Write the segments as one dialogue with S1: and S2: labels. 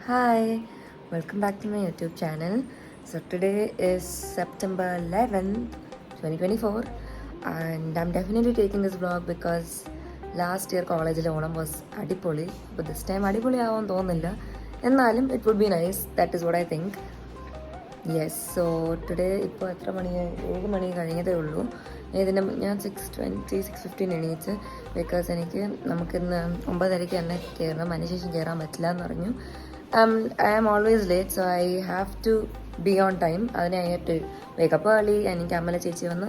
S1: Hi, welcome back to my YouTube channel. So today is September 11th, 2024 and I'm definitely taking this vlog because last year കോളേജിലെ Onam was അടിപൊളി. but this time അടിപൊളി ആവാൻ തോന്നുന്നില്ല, എന്നാലും it would be nice. That is what I think. Yes, so today ഇപ്പോൾ എത്ര മണിയായി? 7 മണി കഴിഞ്ഞതേ ഉള്ളൂ. ഇതിന് ഞാൻ 6:15 എണീച്ച്, ബിക്കോസ് നമുക്കിന്ന് 9:30 തന്നെ കയറണം, അതിനുശേഷം കയറാൻ പറ്റില്ല എന്ന് പറഞ്ഞു. I am always late, so I have to be on time. അതിന് I have to wake up early. എനിക്ക് അമ്മല ചേച്ചി വന്ന്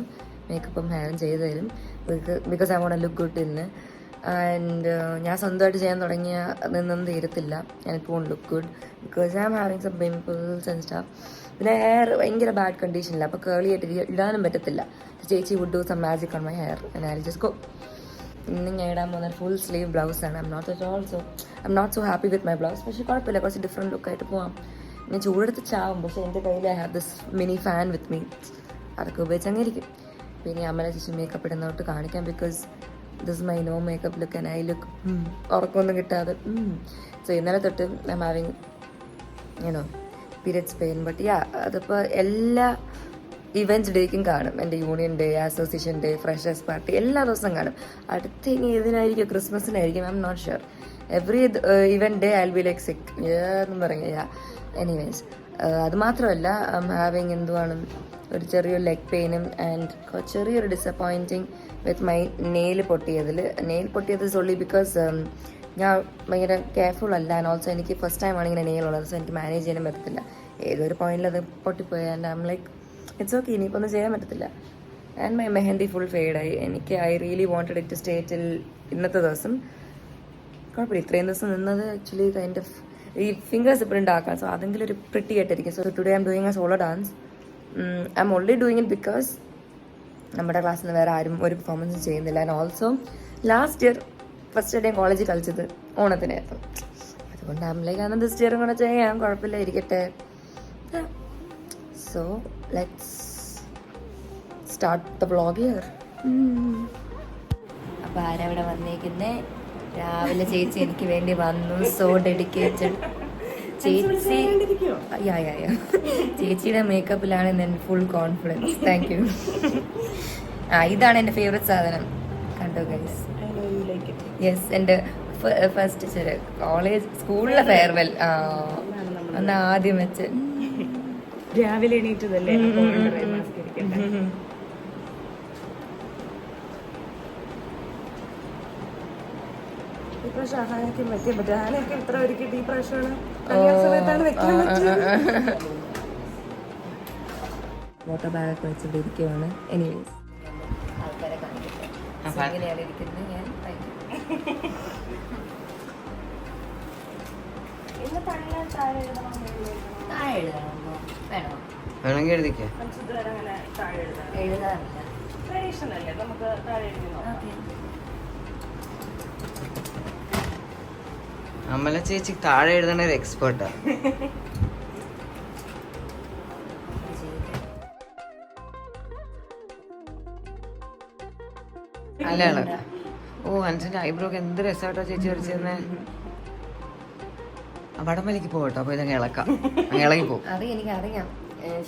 S1: മേക്കപ്പും ഹെയറും ചെയ്തു തരും, because I want to look good ഇന്ന്. ആൻഡ് ഞാൻ സ്വന്തമായിട്ട് ചെയ്യാൻ തുടങ്ങിയ നിന്നൊന്നും തീരത്തില്ല, and it won't look good because I am having some pimples and stuff. പിന്നെ ഹെയർ ഭയങ്കര ബാഡ് കണ്ടീഷനില്ല, അപ്പോൾ കേളി ആയിട്ട് ഇടാനും പറ്റത്തില്ല. ചേച്ചി would do some magic on my hair and I just go. ഇന്ന് ഞാൻ ഇടാൻ പോകുന്ന ഫുൾ സ്ലീവ് ബ്ലൗസാണ്. I'm not so happy with my blouse, പക്ഷേ കുഴപ്പമില്ല, കുറച്ച് ഡിഫറെൻറ്റ് ലുക്കായിട്ട് പോവാം. ഞാൻ ചൂടെടുത്ത് ചാവും, പക്ഷേ എൻ്റെ കയ്യിൽ I have this mini fan with me, അതൊക്കെ ഉപയോഗിച്ച് അങ്ങിരിക്കും. പിന്നെ അമ്മല ചേച്ചി മേക്കപ്പ് ഇടുന്നോട്ട് കാണിക്കാം, because this my no makeup look and I look ഉറക്കമൊന്നും കിട്ടാതെ. സോ ഇന്നലെ തൊട്ട് I'm having periods pain. But yeah, അതിപ്പോൾ എല്ലാ ഇവൻറ്റ്സ് ഡേക്കും കാണും. എൻ്റെ union day, association day, freshers party എല്ലാ ദിവസവും കാണും. അടുത്ത് ഇനി ഏതിനായിരിക്കും? ക്രിസ്മസിനായിരിക്കും, I'm not sure. Every event day I will be like സിക്ക് എന്നും പറയുക. യാ, എനിവേസ്, അത് മാത്രമല്ല ഐ എം ഹാവിങ് എന്തുവാണ് ഒരു ചെറിയൊരു ലെഗ് പെയിനും ആൻഡ് ചെറിയൊരു ഡിസപ്പോയിൻറ്റിങ് വിത്ത് മൈ നെയിൽ പൊട്ടിയത് സോളി ബിക്കോസ് ഞാൻ ഭയങ്കര കെയർഫുൾ അല്ല. ആൻഡ് ഓൾസോ എനിക്ക് ഫസ്റ്റ് ടൈം ആണ് ഇങ്ങനെ നെയിലുള്ളത്, സോ എനിക്ക് മാനേജ് ചെയ്യാനും പറ്റത്തില്ല. ഏതൊരു പോയിന്റിൽ അത് പൊട്ടിപ്പോയി and I'm like it's okay, ഇനിയിപ്പോൾ ഒന്നും ചെയ്യാൻ പറ്റത്തില്ല. ആൻഡ് മൈ മെഹന്തി ഫുൾ ഫെയ്ഡായി. I really wanted it to stay till ഇന്നത്തെ ദിവസം. കുഴപ്പമില്ല, ഇത്രയും ദിവസം നിന്നത് ആക്ച്വലി കൈൻഡ് ഓഫ് ഈ ഫിംഗേഴ്സ് ഇപ്പോഴും ഉണ്ടാക്കാം, സോ അതെങ്കിലും ഒരു പ്രിട്ടി ആയിട്ടിരിക്കും. So today I'm doing a solo dance. I'm only doing it because നമ്മുടെ ക്ലാസ്സിൽ നിന്ന് വേറെ ആരും ഒരു പെർഫോമൻസും ചെയ്യുന്നില്ല. And also last year first day കോളേജിൽ കളിച്ചത് ഓണത്തിനായിരുന്നു, അതുകൊണ്ട് ആംലേക്ക് അന്ന് ദിസ് ഇയറും കൂടെ ചെയ്യാം, കുഴപ്പമില്ല, ഇരിക്കട്ടെ. So let's start the vlog here. അപ്പോൾ ആരവിടെ വന്നേക്കുന്നേ? രാവിലെ ചേച്ചി എനിക്ക് വേണ്ടി വന്നു, സോ ഡെഡിക്കേറ്റഡ്. ചേച്ചി ചേച്ചിയുടെ മേക്കപ്പിലാണ് എൻ്റെ ഫുൾ കോൺഫിഡൻസ്. Thank you. ഇതാണ് എൻ്റെ ഫേവറേറ്റ് സാധനം, കണ്ടോ ഗൈസ്? യെസ്, എൻ്റെ ഫസ്റ്റ് കോളേജ് സ്കൂളിലെ ഫെയർവെൽ അന്ന് ആദ്യം വെച്ച്
S2: രാവിലെ എണീറ്റതല്ലേ. സഹായിക്കാൻ പറ്റിയ ഞാനൊക്കെ ഇത്ര ഒരുക്കിട്ട് ഈ പ്രാവശ്യമാണ് സമയത്താണ് വെക്കാൻ പറ്റിയത്.
S1: വാട്ടർ ബാഗൊക്കെ വെച്ചിട്ട് ഇരിക്കുവാണ്. എനിവേസ്, ആൾക്കാരെ കാണിക്കട്ടെ എങ്ങനെയാണ് ഇരിക്കുന്നത്. ഞാൻ
S3: വേണമെങ്കിൽ എഴുതിക്കേ.
S1: എഴുതാറില്ല,
S2: ട്രഡീഷണൽ അല്ലേ, നമുക്ക് താഴെ എഴുതി നോക്കാം.
S3: അമ്മല ചേച്ചി താഴെ എഴുതണ ഒരു എക്സ്പേർട്ടാ. അല്ല, ഓ അൻസിന്റെ ഐബ്രോക്ക് എന്ത് രസമായിട്ടോ ചേച്ചി വരച്ചിരുന്നേ. വടമലിക്ക് പോകട്ടോ, അപ്പൊ ഇതങ്ങ് ഇളക്കാം, ഇളകി പോകും.
S1: എനിക്കറിയാം.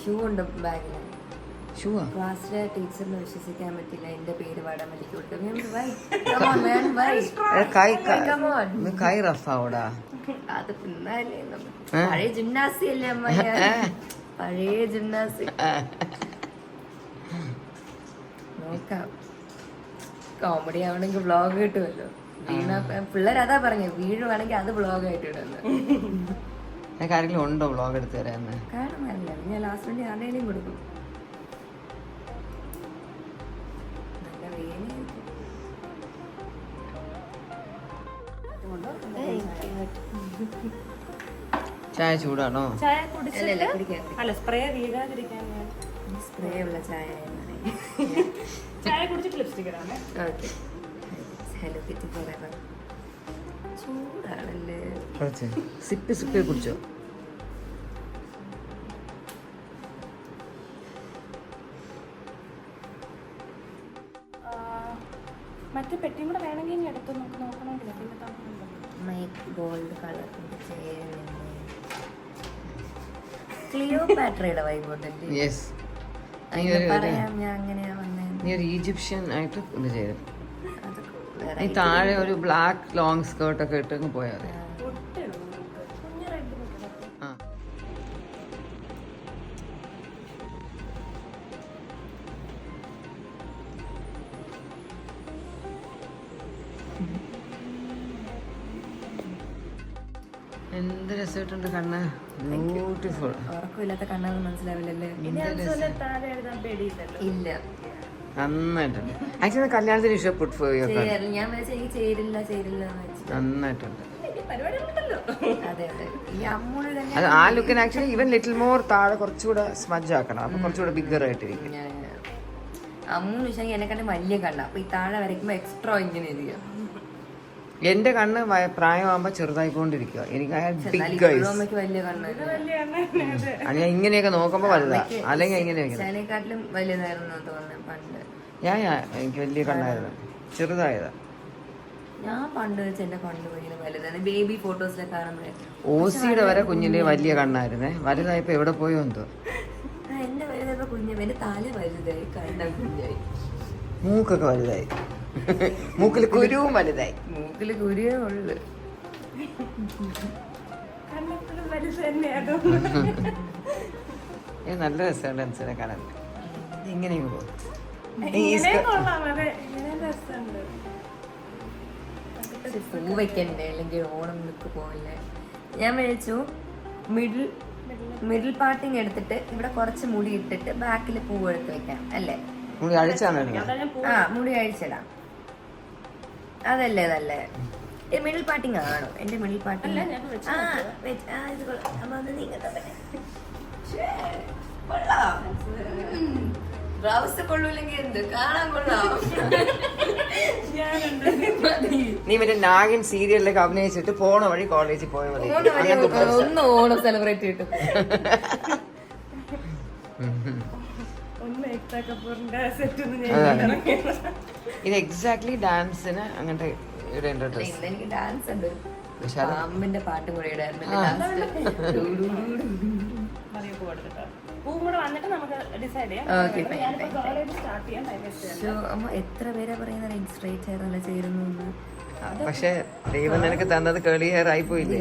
S1: ഷൂ ഉണ്ട് ബാഗിൽ.
S3: ഷൂവാ?
S1: ക്ലാസ്സിലെ ടീച്ചറിന് വിശ്വസിക്കാൻ പറ്റില്ല, എന്റെ പേര് വടമലിക്ക് കൊടുത്തു.
S3: കൈ റഫാവൂടാ.
S1: അത് പിന്നല്ലേ പഴയ ജിംനാസി അല്ലേ അമ്മ, പഴയ ജിംനാസി. നോക്കാം, കോമഡി ആവണമെങ്കിൽ വ്ളോഗ് കിട്ടുമല്ലോ. പിള്ളേർ അതാ പറഞ്ഞു, വീഴുവാണെങ്കിൽ അത് വ്ളോഗായിട്ട് ഇടുന്നത്.
S3: ആരെങ്കിലും ഉണ്ടോ വ്ളോഗ് എടുത്ത് തരാന്ന്?
S1: കാണുമല്ല, ഞാൻ ലാസ്റ്റ് വേണ്ടി ആരുടെയും കൊടുക്കും. നല്ല വേദനയായിരിക്കും.
S3: ചായ ചൂടാണോ?
S2: ചായ അല്ല, സ്പ്രേ വീഴാതിരിക്കാൻ
S1: സ്പ്രേ ഉള്ള ചായ.
S2: ചായ കുടിച്ചിട്ട് ലിപ്സ്റ്റിക് ഇടാമേ.
S1: Okay, hello kitty forever. ചൂടാണല്ലേ.
S3: സിപ്പ് കുടിച്ചോ?
S2: മറ്റേ പെട്ടിയും കൂടെ വേണമെങ്കിൽ ഇനി എടുത്ത് നോക്കണമെങ്കിൽ പിന്നെ
S1: മൈ ഗോൾഡ് കളർ ക്ലിയോപാട്രയുടെ വൈബുണ്ടല്ലേ?
S3: യെസ്.
S1: പറയാം ഞാൻ അങ്ങനെയാ വന്നേ.
S3: നീ ഒരു ഈജിപ്ഷ്യൻ ആയിട്ട് ഇത് ചെയ്തു.
S1: അത് വേറെ
S3: നീ താഴെ ഒരു ബ്ലാക്ക് ലോങ് സ്കേർട്ട് ഒക്കെ ഇട്ട് പോയാൽ മതി. ആ എന്ത് രസമായിട്ടുണ്ട് കണ്ണ്. ബ്യൂട്ടിഫുൾ.
S1: ഉറക്കമില്ലാത്ത കണ്ണാന്ന് മനസ്സിലാവില്ലല്ലേ?
S2: താഴെ എഴുതാൻ പേടിയില്ലല്ലോ.
S1: ഇല്ല,
S3: നന്നായിട്ടുണ്ട്. ആക്ച്വലി കല്യാണത്തിന് ഇഷ്ടപ്പെട്ടു പോയി.
S1: ഞാൻ വിചാരിച്ചു എനിക്ക് ചേരില്ല എന്ന് വെച്ചിട്ട്.
S3: നന്നായിട്ടുണ്ട്.
S1: അതെ അതെ. ഈ അമ്മൂടെ തന്നെ
S3: അത് ആ ലുക്കിന് ആക്ച്വലി ഇവൻ ലിറ്റിൽ മോർ താഴെ കുറച്ചുകൂടെ സ്മജ് ആക്കണം. അപ്പൊ കുറച്ചുകൂടെ ബിഗർ ആയിട്ടിരിക്കും.
S1: അമ്മൂന്ന് വെച്ചാൽ എന്നെക്കാണ്ട് വലിയ കണ്ണ. അപ്പൊ ഈ താഴെ വരയ്ക്കുമ്പോ എക്സ്ട്രാ ഇങ്ങനെ ഇരിക്കുക.
S3: എന്റെ കണ്ണ് പ്രായമാകുമ്പോ ചെറുതായിക്കൊണ്ടിരിക്കുക. എനിക്ക് ബിഗ് ഐസ്.
S1: അമ്മയ്ക്ക് വലിയ കണ്ണ്.
S3: ഞാൻ ഇങ്ങനെയൊക്കെ നോക്കുമ്പോ വലുതാ, അല്ലെങ്കിൽ ഇങ്ങനെയൊക്കെ.
S1: അതിനെക്കാട്ടിലും വലുതായിരുന്നു തോന്നുന്നു പണ്ട്.
S3: എനിക്ക് വലിയ കണ്ണായിരുന്നു, ചെറുതായതാ.
S1: ഞാൻ പണ്ട് വെച്ച് എന്റെ കണ്ണ് ഭയങ്കര വലുതാണ്. ബേബി ഫോട്ടോസിലൊക്കെ കാണുമ്പോഴേ.
S3: ഓസിയുടെ വരെ കുഞ്ഞിന്റെ വലിയ കണ്ണായിരുന്നേ. വലുതായപ്പോ എവിടെ പോയോ എന്തോ.
S1: എന്റെ വലുതായപ്പോ കുഞ്ഞ എന്റെ തല വലുതായി, കണ്ണ കുഞ്ഞായി,
S3: മൂക്കൊക്കെ വലുതായി, മൂക്കിൽ കുരുവും വലുതായി.
S1: മൂക്കില് കുരുവേ ഉള്ളു.
S2: കണ്ണെപ്പോഴും വലുത് തന്നെയാണോ?
S3: നല്ല രസമുണ്ട് ഡാൻസിനെ കാണാൻ. ഇങ്ങനെയും പോകും.
S2: ഇങ്ങനെ കൊള്ളാം. അതെ, ഇങ്ങനെ രസമുണ്ട്.
S1: പൂ വെക്കണ്ടേ, അല്ലെങ്കിൽ ഓണം നിൽക്ക് പോവില്ലേ? ഞാൻ വിളിച്ചു മിഡിൽ പാർട്ടിങ് എടുത്തിട്ട് ഇവിടെ കുറച്ച് മുടി ഇട്ടിട്ട് ബാക്കിൽ പൂവ് എടുത്ത് വെക്കാം അല്ലേ?
S3: മുടി അഴിച്ചാണ്
S1: ആ, മുടി അഴിച്ചിടാം. അതല്ലേ നല്ലേ? മിഡിൽ പാർട്ടിങ് ആണോ? എന്റെ മിഡിൽ പാർട്ടിങ് ബ്ലൗസ് കൊള്ളൂല്ലെങ്കിൽ എന്ത് കാണാൻ കൊള്ളാം.
S3: നീ മറ്റേ നാഗിൻ സീരിയലിലൊക്കെ അഭിനയിച്ചിട്ട് പോണ വഴി കോളേജിൽ പോയ മതി.
S1: ഒന്ന് ഓണം സെലിബ്രേറ്റ് ചെയ്തിട്ട്
S2: ഒന്ന് ഏക്താ കപൂറിന്റെ സെറ്റ് ഒന്നും ഞാൻ
S3: ഇത് എക്സാക്ട്ലി ഡാൻസിന് അങ്ങനത്തെ ഇടേണ്ട ഡ്രസ്.
S1: ഇന്ന് എനിക്ക് ഡാൻസ് ഉണ്ട്. പാമ്പിന്റെ പാട്ടും കൂടെ ഇടായിരുന്നു.
S2: പൂവും കൂടെ വന്നിട്ട് നമുക്ക് ഡിസൈഡ് ചെയ്യാം. കോളേജ് സ്റ്റാർട്ട് ചെയ്യാം.
S1: അമ്മ എത്ര പേരാ പറയുന്നത് സ്ട്രൈറ്റ് ഹെയർ അല്ല ചേരുന്നു?
S3: പക്ഷെ ദൈവം നിനക്ക് തന്നത് കേളി ഹെയർ ആയി പോയില്ലേ?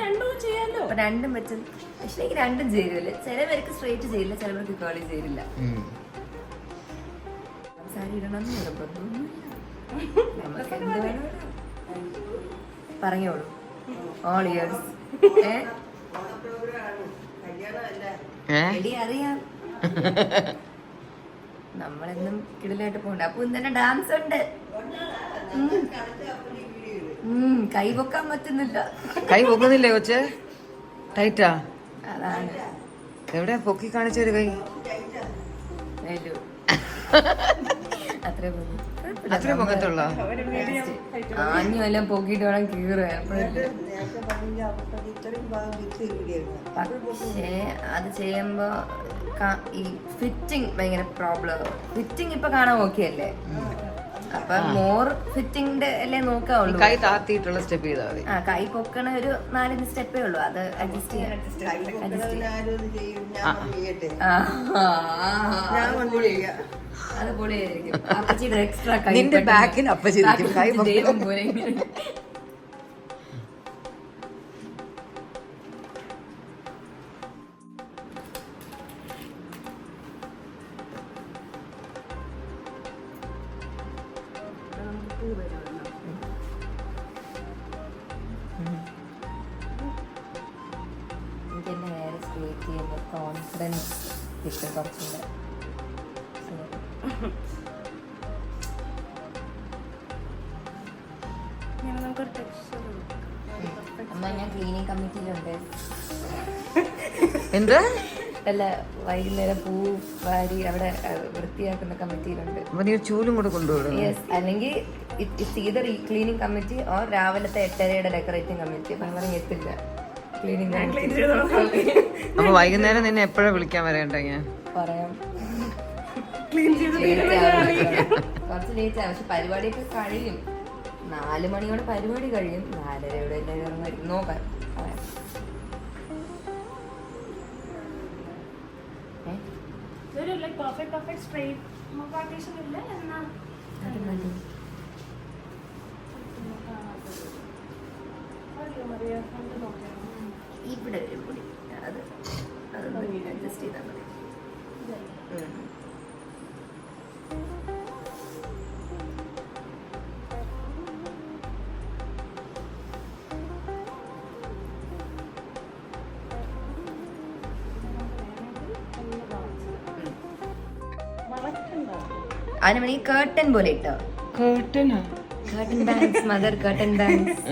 S2: രണ്ടും ചെയ്യാലോ.
S1: രണ്ടും പറ്റും. പക്ഷെ എനിക്ക് രണ്ടും ചേരുമല്ലേ. ചിലവർക്ക് സ്ട്രൈറ്റ് ചെയ്യില്ല, ചിലവർക്ക് കേളി ചേരില്ല. സാരി ഇടണം പറഞ്ഞോളൂ. All years. അറിയാം നമ്മളെന്നും കിടിലായിട്ട് പോകണ്ട. അപ്പൊ ഇന്നെ ഡാൻസ് ഉണ്ട്. കൈ പൊക്കാൻ പറ്റുന്നില്ല.
S3: കൈ പൊക്കുന്നില്ലേ കൊച്ച്? ടൈറ്റാ?
S1: അതാണ്.
S3: എവിടെ പൊക്കി കാണിച്ചൊരു കൈ? അത്രേ പൊക്കത്തുള്ള
S1: ആഞ്ഞു എല്ലാം പൊക്കിയിട്ട് വേണം കീറാൻ. പക്ഷേ അത് ചെയ്യുമ്പോ ഈ ഫിറ്റിംഗ് ഭയങ്കര പ്രോബ്ലം. ഫിറ്റിംഗ് ഇപ്പൊ കാണാൻ ഓക്കെ അല്ലേ? അപ്പൊ മോർ ഫിറ്റിംഗ് അല്ലേ നോക്കാവുള്ളൂ.
S3: കൈ താത്തിയിട്ടുള്ള സ്റ്റെപ്പ് ചെയ്താൽ മതി.
S1: കൈ പൊക്കണ ഒരു 4 സ്റ്റെപ്പേ ഉള്ളൂ. അത് അഡ്ജസ്റ്റ് ചെയ്യാം. അത് പൊളിയായിരിക്കും. അപ്പച്ചിയുടെ എക്സ്ട്രാ കൈ
S3: നിന്റെ ബാക്കിന് അപ്പച്ചിരിക്കും. കൈ
S1: ദൈവം പോലെ എനിക്ക് എന്റെ ഹെയർ സ്ട്രേറ്റ് ചെയ്യുമ്പോൾ കോൺഫിഡൻസ് കിട്ടും കുറച്ചുകൂടെ. അമ്മ ഞാൻ ക്ലീനിങ് കമ്മിറ്റിയിലുണ്ട്.
S3: എന്ത്?
S1: അല്ല, വൈകുന്നേരം പൂ വാരി അവിടെ വൃത്തിയാക്കുന്ന കമ്മിറ്റിയിലുണ്ട്.
S3: നീ ചൂലും കൂടെ കൊണ്ടുപോകും.
S1: യെസ്, അല്ലെങ്കിൽ ഇതർ ക്ലീനിങ് കമ്മിറ്റി ഓർ രാവിലത്തെ 8:30 ഡെക്കറേറ്റിംഗ് കമ്മിറ്റി. അപ്പം പറഞ്ഞ് എത്തില്ല ക്ലീനിങ് കമ്മിറ്റി.
S3: അപ്പൊ വൈകുന്നേരം നിന്നെ എപ്പോഴാ വിളിക്കാൻ വരേണ്ട? ഞാൻ
S1: പറയാം. കുറച്ച് ലേറ്റ് ആവും. പക്ഷെ പരിപാടിയൊക്കെ കഴിയും. 4 മണിയോടെ പരിപാടി കഴിയും. 4:30 എല്ലാവരും നോക്കാം.
S2: ഇതൊരു ലൈക്ക് പെർഫെക്റ്റ് സ്ട്രെയിറ്റ് പാർട്ടീഷൻ ഇല്ല എന്നാ
S1: അത് മതി. ഇവിടെ ഒരു പൊടി അത് അഡ്ജസ്റ്റ് ചെയ്താൽ മതി. അതിന് വേണമെങ്കിൽ കേർട്ടൻ പോലെ ഇട്ടോ.
S3: കേട്ടനാ
S1: curtain bangs mother, curtain bangs.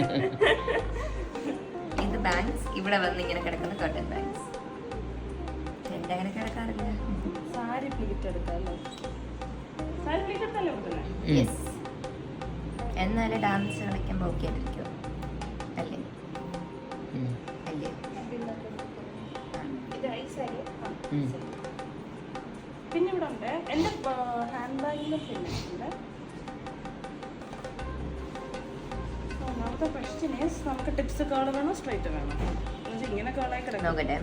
S1: ഇത് ബാങ്ക്സ്, ഇവിടെ വന്ന് ഇങ്ങനെ കിടക്കുന്ന കേർട്ടൻ ബാങ്ക്സ്. എന്റെ അങ്ങനെ കിടക്കാറില്ല.
S2: സാരി പ്ലീറ്റ് എടുക്കാല്ലേ? സാരി പ്ലീറ്റ് എടുത്തല്ലേ കൊടുക്കുന്നത്?
S1: യെസ്. എന്നാലും ഡാൻസ് കളിക്കുമ്പോൾ ഓക്കെ ആയിരിക്കും അല്ലേ? അല്ലേ?
S2: ഇത് ഐസാരി. പിന്നെ ഇവിടെ ഉണ്ട് എൻ്റെ ഹാൻഡ് ബാഗിൻ്റെ പിന്നെ ഒന്നാമത്തെ ക്വസ്റ്റ്യൻ ഈസ് നമുക്ക് ടിപ്സ് കേൾ വേണോ സ്ട്രൈറ്റ് വേണോ? ഇങ്ങനെ കേളായി കിടക്കും.
S1: നോക്കട്ടെ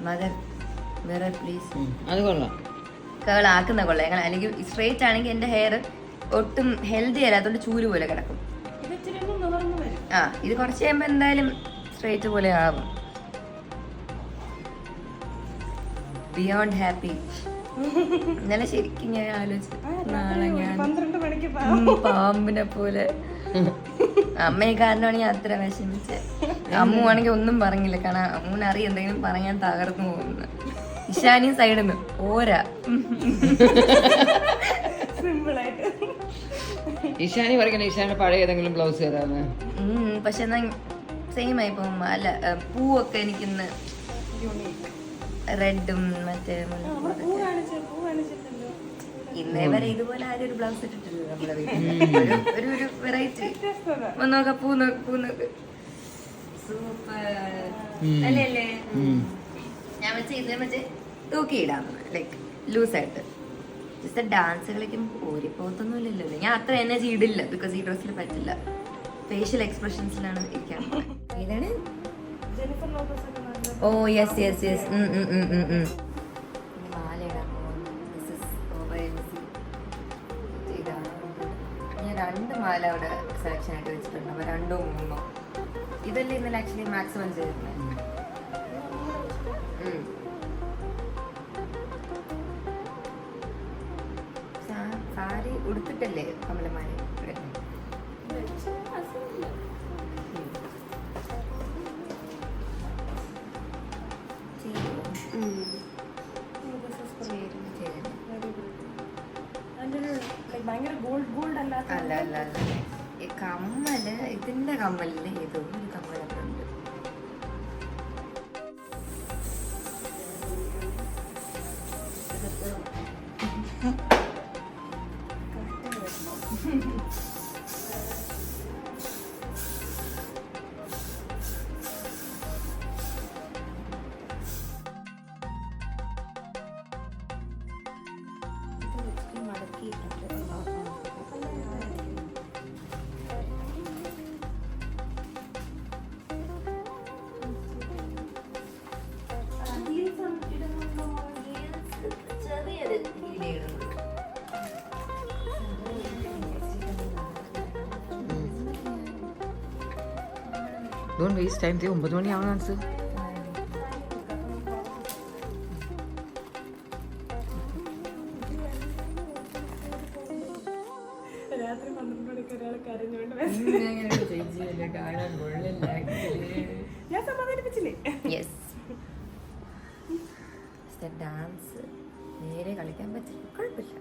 S1: മദർ, മിറർ പ്ലീസ്.
S3: അത് കൊള്ളാം.
S1: കേൾ ആക്കുന്ന കൊള്ളാം. അല്ലെങ്കിൽ സ്ട്രേറ്റ് ആണെങ്കിൽ എൻ്റെ ഹെയർ ഒട്ടും ഹെൽത്തി അല്ല, അതുകൊണ്ട് ചൂല് പോലെ കിടക്കും.
S2: ഇത് ഇച്ചിരി ഒന്ന് നിവർന്ന് വരും.
S1: ആ, ഇത് കുറച്ച് കഴിയുമ്പോൾ എന്തായാലും സ്ട്രേറ്റ് പോലെ ആവും. Beyond happy. ഇന്നലെ ശരിക്കും ഞാൻ ആലോചിച്ചു, നാളെ ഞാൻ
S2: 12 മണിക്ക്
S1: പാമ്പിനെ പോലെ. അമ്മയെ കാരണമാണ് ഞാൻ അത്ര വിഷമിച്ചത്. അമ്മു ആണെങ്കിൽ ഒന്നും പറഞ്ഞില്ല, കാരണം അമ്മൂനറിയാം എന്തെങ്കിലും പറയാൻ തകർന്നു പോകുന്നു. ഇഷാനി സൈഡിൽ നിന്ന് ഓരാ.
S2: സിമ്പിളായിട്ട്
S3: ഇഷാനി പറയണ ഇഷാന്റെ പഴയ ഏതെങ്കിലും ബ്ലൗസ് തരാന്ന്.
S1: പക്ഷെ എന്നാ സെയിം ആയി പോകും. അല്ല, പൂവൊക്കെ എനിക്കിന്ന് റെഡും മറ്റേ ഇന്നേ വരെ ഇതുപോലെ ആരും ഒരു ബ്ലൗസ് ഇട്ടിട്ടില്ല നമ്മുടെ വീട്ടിൽ. ഒരു വെറൈറ്റി. നോക്ക, പൂ നോക്ക്, പൂ നോക്ക്. സൂപ്പർ അല്ലേ അല്ലേ? ഞാൻ വെച്ച് ഇതേ മറ്റേ തൂക്കിയിടാം, ലൈക്ക് ലൂസായിട്ട്. ജസ്റ്റ് ഡാൻസ് കളിക്കും ഓരിപ്പോത്തൊന്നുമില്ലല്ലോ. ഞാൻ അത്ര എനർജി ഇടില്ല, ബിക്കോസ് ഈ ഡ്രസ്സിൽ പറ്റില്ല. ഫേഷ്യൽ എക്സ്പ്രഷൻസിലാണ് ഇരിക്കാൻ. ഏതാണ്? Oh yes yes yes. ഞാൻ 2 മാല അവിടെ സെലക്ഷൻ ആയിട്ട് വെച്ചിട്ടുണ്ട്. അപ്പോൾ 2 3 ഇതല്ലേ ഇന്നലെ ആക്ച്വലി മാക്സിമം ചെയ്തിരുന്നത്. സാരി ഉടുത്തിട്ടല്ലേ കമലമാല? അല്ല അല്ല അല്ല, ഈ കമ്മല്, ഇതിന്റെ കമ്മലില് ഏതോ ഒരു കമ്മലൊക്കെ ഉണ്ട്.
S3: Don't waste time. 9 മണിയാവണം ഡാൻസ്.
S2: രാത്രി 12 മണിക്ക് ഒരാൾ കരഞ്ഞുകൊണ്ട് ഞാൻ സമാധാനിപ്പിച്ചില്ലേ?
S1: യെസ്. ഡാൻസ് നേരെ കളിക്കാൻ പറ്റില്ല, കുഴപ്പമില്ല.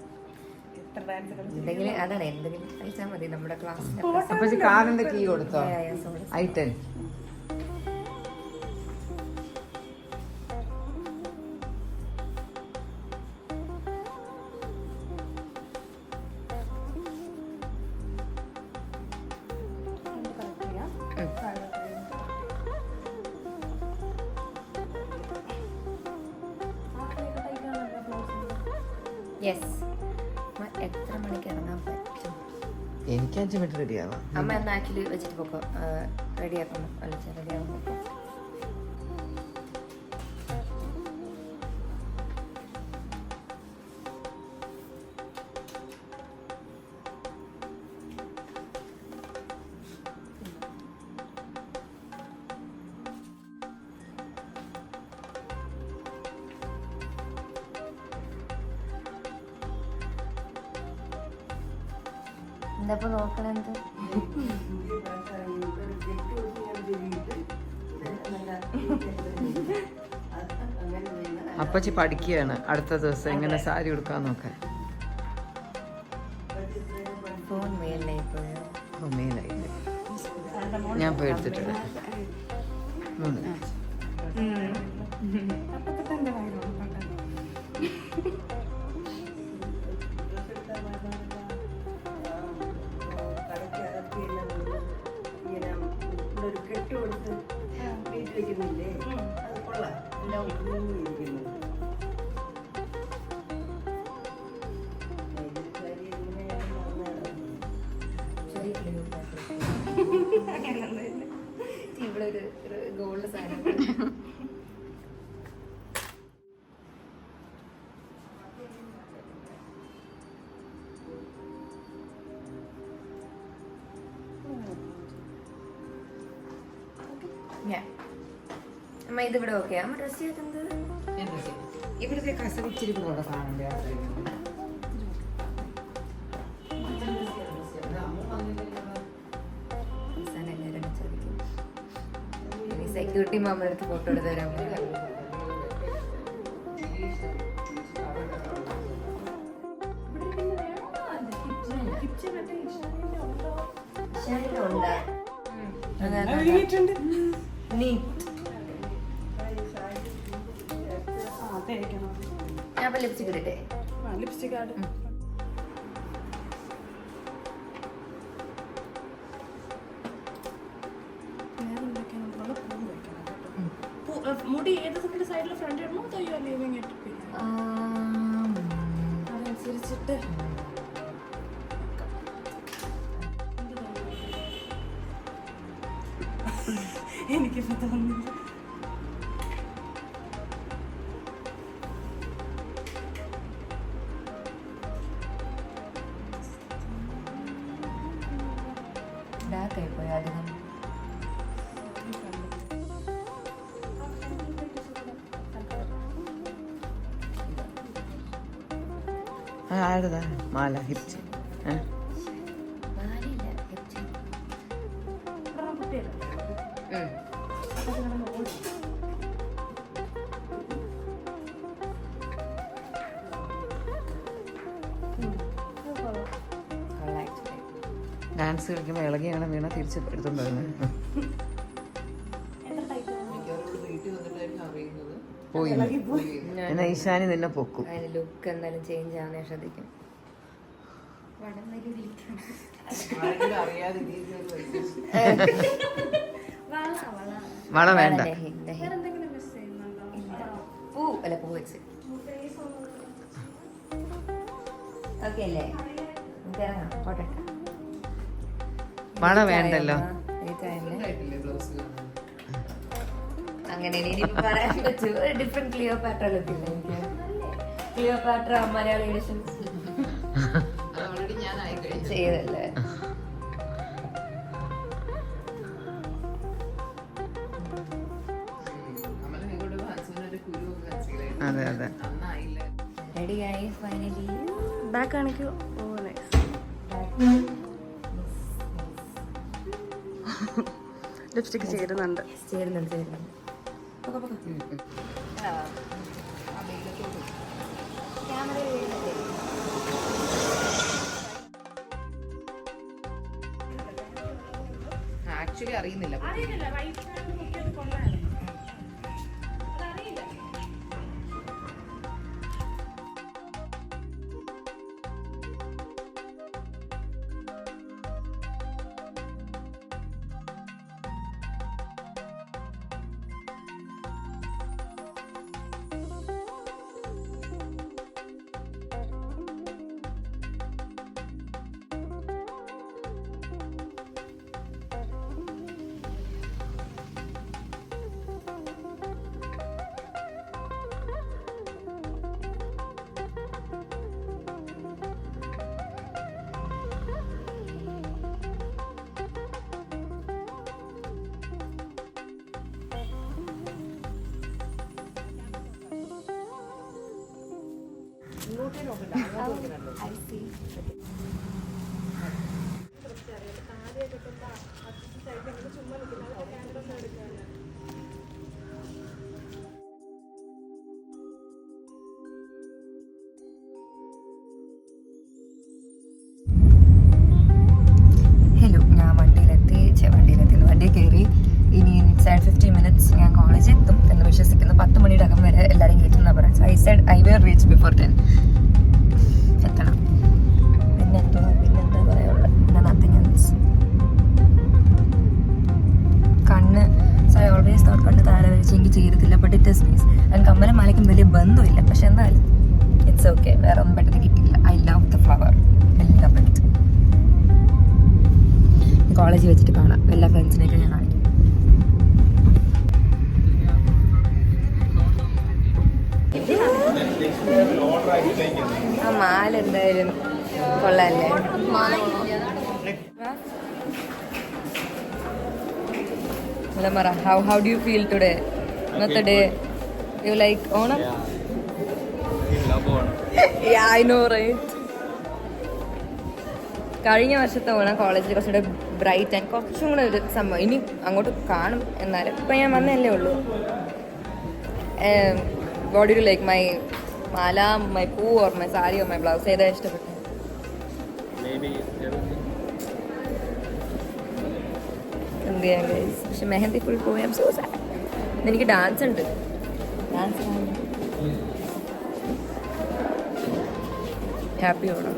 S1: എന്തെങ്കിലും അതാണ്, എന്തെങ്കിലും കളിച്ചാൽ മതി. നമ്മുടെ ക്ലാസ്സിൽ
S3: അപ്പൊ കാറിന്റെ കീ കൊടുത്തോ? I10.
S1: യെസ്. എത്ര മണിക്ക് ഇറങ്ങാൻ പറ്റും?
S3: എനിക്ക് 5 മിനിറ്റ് റെഡി ആവാം.
S1: അമ്മ എന്നാ ആക്ച്വലി വെച്ചിട്ട് പോക്കോ, റെഡിയാക്കണം. അല്ല റെഡിയാവാൻ പറ്റും. എന്താ നോക്കണെന്ത്?
S3: അപ്പച്ചി പഠിക്കുകയാണ് അടുത്ത ദിവസം എങ്ങനെ സാരി ഉടുക്കാൻ നോക്കാൻ.
S1: ഫോൺ മേലായി പോയോ?
S3: ഓ, മേലായി. ഞാൻ പോയി എടുത്തിട്ടുണ്ട്.
S1: ഇവിടെ ഒരു ഗോൾഡ് സാധനം. അമ്മ ഇതിവിടെ ഓക്കെ അമ്മ ഡ്രസ് ചെയ്തത്
S3: ഇവിടുത്തെ കസവിച്ചിരി കൂടെ കാണണ്ടേ?
S1: സെക്യൂരിറ്റി മാമയുടെ അടുത്ത് ഫോട്ടോ എടുത്ത് തരാൻ ഞാൻ ലിപ്സ്റ്റിക് ഇടട്ടെ.
S2: ലിപ്സ്റ്റിക് ആഡ് മുടി ഏത് സൈഡിൽ ഫ്രണ്ട് ഇടണോ അതോ യു ആർ ലീവിങ് ഇറ്റ്? അതനുസരിച്ചിട്ട് എനിക്കിപ്പോ തോന്നുന്നു
S1: ഡാർക്ക് ആയി പോയി അധികം.
S3: ആരതാ മാല ഹിപ്ചി? ഡാൻസ് കളിക്കുമ്പോൾ ഇളകിയാണ് വീണ തിരിച്ച് എടുത്തോണ്ട് വരുന്നത്. പോയി എന്നാ ഈശാനി നിന്നെ പൊക്കും.
S1: അതിന് ലുക്ക് എന്തായാലും ചേഞ്ച് ആവാൻ ശ്രദ്ധിക്കും.
S3: വള വേണ്ട.
S1: പൂ അല്ല പൂ വെച്ച് ഓക്കെ അല്ലേ? പോട്ടെ.
S3: വള വേണ്ടല്ലോ.
S1: അങ്ങനെ ഇനിയിപ്പോ പറയാൻ പറ്റൂ. ഡിഫറെന്റ് ക്ലിയോപാട്ര ലുക്കില്ല എനിക്ക്. ക്ലിയോപാട്ര മലയാളി എഡിഷൻ ചെയ്തല്ലേ.
S3: അതെ അതെ.
S1: റെഡി ആയി ഫൈനലി.
S2: ബാക്ക് കാണിക്കൂ. ഓ നൈസ്. ലിപ്സ്റ്റിക് ചേരുന്നുണ്ട്.
S1: ചേരുന്നുണ്ട്.
S3: ആക്ച്വലി അറിയുന്നില്ല.
S1: വണ്ടി കയറി. ഇനി ഇൻസൈഡ് 15 minutes ഞാൻ കോളേജിൽ എത്തും എന്ന് വിശ്വസിക്കുന്നു. 10 മണിയുടെ അകം വരെ എല്ലാവരും കയറ്റുന്ന പറയാം. I said I will reach before 10. എത്തണം. പിന്നെന്താ പറയാനുള്ളത്? പിന്നെ നത്തിങ് എൽസ്. കണ്ണ് ഐ ഓൾവേസ് തോട്ട് കണ്ണ് താഴെ വരച്ചെങ്കിൽ ചെയ്യത്തില്ല. But it is nice. And കമ്മലും മാലയ്ക്കും വലിയ ബന്ധമില്ല, പക്ഷെ എന്നാലും ഇറ്റ്സ് ഓക്കെ. വേറെ ഒന്നും പെട്ടെന്ന് കിട്ടിയില്ല. I love the flower. I love it. കോളേജിൽ വെച്ചിട്ട് കാണാം. എല്ലാ ഫ്രണ്ട്സിനെയൊക്കെ ഞാൻ കാണിക്കും. ആ മാല എന്തായാലും കൊള്ളാല്ലേ? How do you feel today? Not the day. You like Onam?
S4: Yeah. Love Onam.
S1: Yeah, I know, right? കഴിഞ്ഞ വർഷത്തെ ഓണം കോളേജിൽ കുറച്ചുകൂടെ ബ്രൈറ്റ് ആൻഡ് കുറച്ചും കൂടെ ഒരു സംഭവം. ഇനി അങ്ങോട്ട് കാണും. എന്നാലും ഇപ്പം ഞാൻ വന്നല്ലേ ഉള്ളൂ. What do you like? My മാല, മൈ പൂ, or my sari, or my blouse? ഏതാ ഇഷ്ടപ്പെട്ടത്?
S4: Maybe everything.
S1: എന്ത് ചെയ്യാൻ ഗൈസ്? പക്ഷെ മെഹന്തി ഫുൾ പോയി. I am so sad. എനിക്ക് ഡാൻസ് ഉണ്ട്. Dance happy Onam.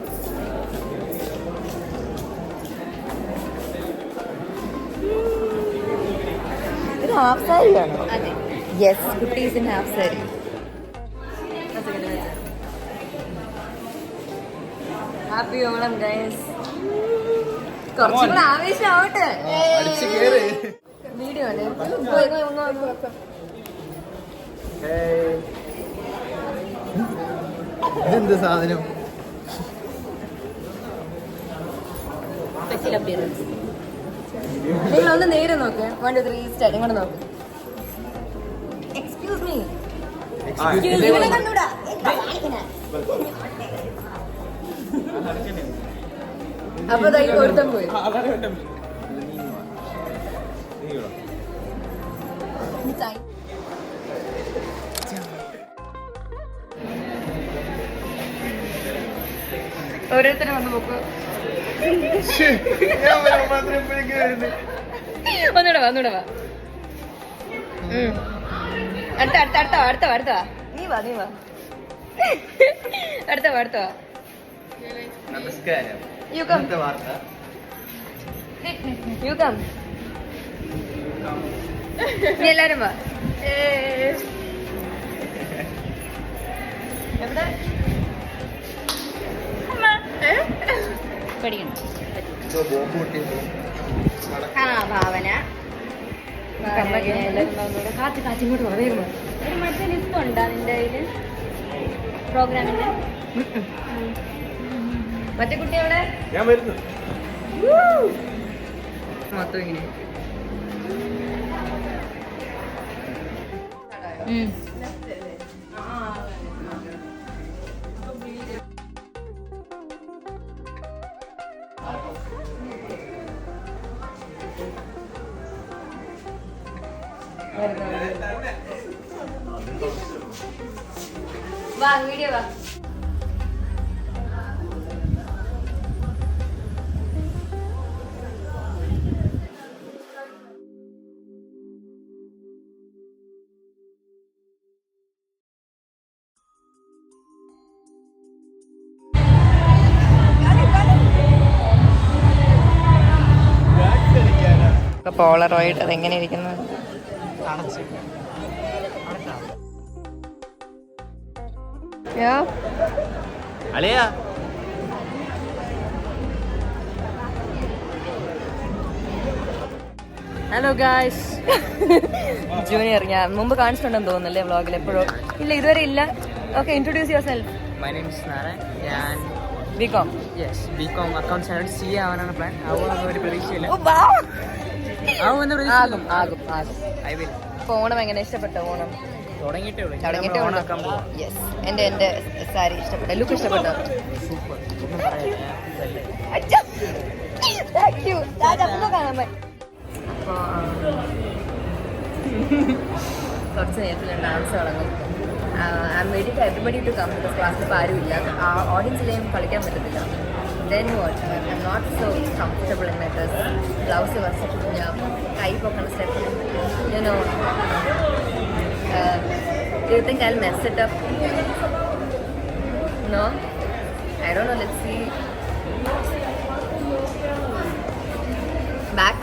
S1: ഇത് ഹാഫ് സാരി ആണോ? അതെ. യെസ്, കുട്ടീസ് in half sari. Happy Onam guys. കുറച്ചും കൂടെ ആവേശമാവട്ടെ. വീഡിയോ
S4: ഇതെന്ത് സാധനം?
S1: നിങ്ങളൊന്ന് നേരെ നോക്ക്. 1 2 3 സ്റ്റാർട്ട്. ഇങ്ങോട്ട് നോക്ക്. Excuse me. അപ്പൊ ഒരുത്തം പോയി. ഓരോരുത്തരും വന്ന് നോക്കൂ. ഒന്നൂടെ വാ. അടുത്ത വാ. നീ വാ. അടുത്ത വാ.
S4: നമസ്കാരം.
S1: You come.
S4: വാർത്ത.
S1: You come. നീ എല്ലാരും വാ. എവിടെ? പഠിക്കണം. ആ ഭാവന കാറ്റ് ഇങ്ങോട്ട് വാ. വേഗം ഒരു മറ്റേ ലിസ്റ്റ് ഉണ്ടോ നിന്റെ കയ്യില്? പ്രോഗ്രാമിന്റെ മറ്റേ കുട്ടി എവിടെ?
S4: ഞാൻ വരുന്നു.
S1: മൊത്തം ഇങ്ങനെ വാ. വീഡിയോ വാ. പോളറോയിഡ് അതെങ്ങനെ ഇരിക്കുന്നു?
S4: അളിയാ
S1: ഹലോ ഗായ്സ്. ജൂനിയർ ഞാൻ മുമ്പ് കാണിച്ചിട്ടുണ്ടെന്ന് തോന്നുന്നല്ലേ വ്ളോഗിൽ? എപ്പോഴും ഇല്ല, ഇതുവരെ ഇല്ല. Okay, introduce your self.
S5: My name is Narayan. ഞാൻ
S1: ബികോം.
S5: യെസ് ബികോം അക്കൗണ്ട്സ് ആയിട്ട് സി ആവാനാണ് പ്ലാൻ. ആവുമെന്ന് ഒരു പ്രതീക്ഷയില്ല. ആവുമെന്ന്
S1: ആകും.
S5: I will.
S1: അപ്പോൾ ഓണം എങ്ങനെ ഇഷ്ടപ്പെട്ടോ? ഓണം
S5: തുടങ്ങിയിട്ടേ ഉള്ളൂ.
S1: തുടങ്ങിയിട്ടേ ഉള്ളൂ. യെസ്, എൻ്റെ സാരി ഇഷ്ടപ്പെട്ടു. ലുക്ക് ഇഷ്ടപ്പെട്ടോ?
S5: സൂപ്പർ. ഒന്നും പറയാനില്ല.
S1: കാണാൻ കുറച്ച് നേരത്തിൽ ഡാൻസ് തുടങ്ങും. I'm waiting for everybody to come. Because ക്ലാസ്സിൽ ഇപ്പോൾ ആരുമില്ല. ഓഡിയൻസിലെയും കളിക്കാൻ പറ്റത്തില്ല. then what? I'm not so comfortable in my dress. Blouse കുറച്ചിട്ട് ഞാൻ കൈ പൊക്കണ step. You know, do you think I'll mess it up? No? I don't know, let's see. Back.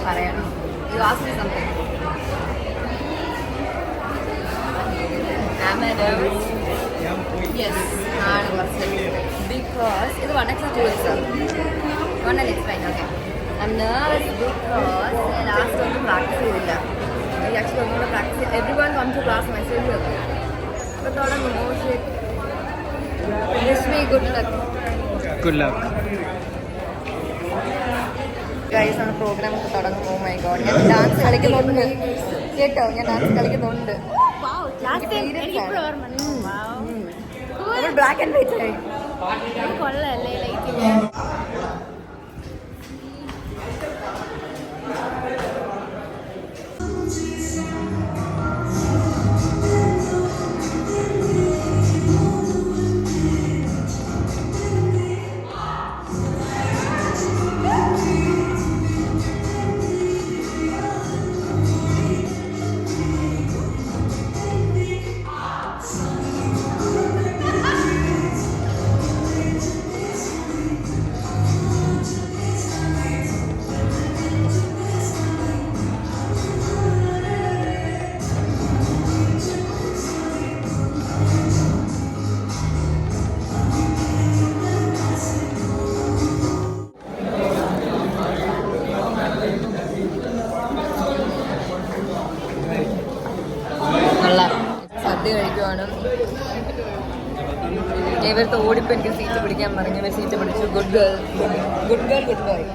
S1: പറയണം. You asked me something. Am I nervous? Yes. Because ഇത് 1x or 2x? 1 and it's fine, okay. I'm nervous because ഞാൻ last ഒന്നും practice ചെയ്തില്ല. I actually ഒന്നുകൂടെ practice. Everyone come to class message ചെയ്തു. അപ്പോൾ തുടങ്ങും. Oh shit. Wish me good luck.
S5: Good luck.
S1: Guys ആണ് programme ഒക്കെ തുടങ്ങും. ഓ മൈ ഗോഡ്, ഞാൻ ഡാൻസ് കളിക്കുന്നുണ്ട് കേട്ടോ, ഞാൻ ഡാൻസ് കളിക്കുന്നുണ്ട്. ബ്ലാക്ക് ആൻഡ് വൈറ്റ് ആയി. സദ്യ കഴിക്കുവാണ്. ഇവർക്ക് ഓടിപ്പോൾ എനിക്ക് സീറ്റ് പിടിക്കാൻ പറഞ്ഞു. ഇവർ സീറ്റ് പിടിച്ചു. Good girl, good girl, good boy.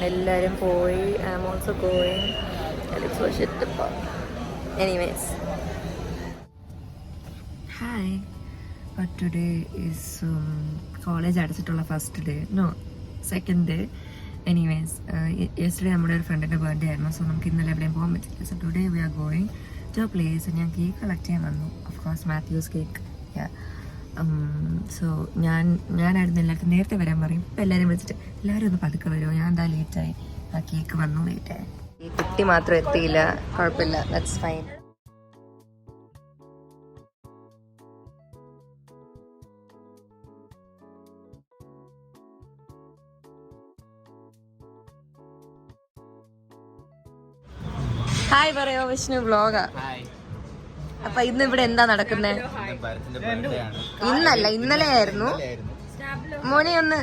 S1: എല്ലാവരും പോയി. I am also going. It's so shit. Anyways, hi. But today is college അടച്ചിട്ടുള്ള first day, no second day. Anyways yesterday നമ്മുടെ ഒരു ഫ്രണ്ടിൻ്റെ ബർത്ത്ഡേ ആയിരുന്നു. സോ നമുക്ക് ഇന്നലെ എവിടെയും പോകാൻ പറ്റില്ല. So today we are going to a place. ഞാൻ കേക്ക് കളക്ട് ചെയ്യാൻ വന്നു. Of course Mathews cake. So ഞാനായിരുന്നു എല്ലാവർക്കും നേരത്തെ വരാൻ പറയും. ഇപ്പം എല്ലാവരും വിളിച്ചിട്ട് എല്ലാവരും ഒന്ന് പതുക്കെ വരുമോ, ഞാൻ എന്താ ലേറ്റായി. ആ കേക്ക് വന്നു ലേറ്റായി. ഈ കുട്ടി മാത്രം എത്തിയില്ല. കുഴപ്പമില്ല, ദാറ്റ്സ് ഫൈൻ. ഹായ് പറയോ വിഷ്ണു, വ്ലോഗാ. അപ്പൊ ഇന്ന് ഇവിടെ എന്താ നടക്കുന്നത്? ഇന്നല്ല, ഇന്നലെ ആയിരുന്നു. മോനെ ഒന്ന്,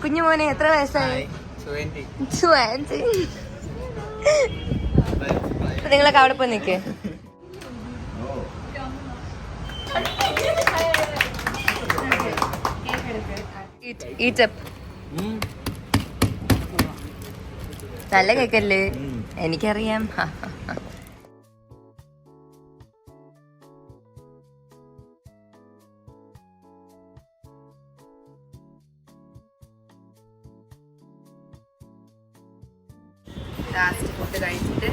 S1: കുഞ്ഞു മോനെ എത്ര വയസ്സായി? 20. നിങ്ങളൊക്കെ അവിടെ പോയി നിൽക്കേ. നല്ല കേക്കല്ലേ? എനിക്കറിയാം. ലാസ്റ്റ് ഫുഡ് കഴിച്ചിട്ട്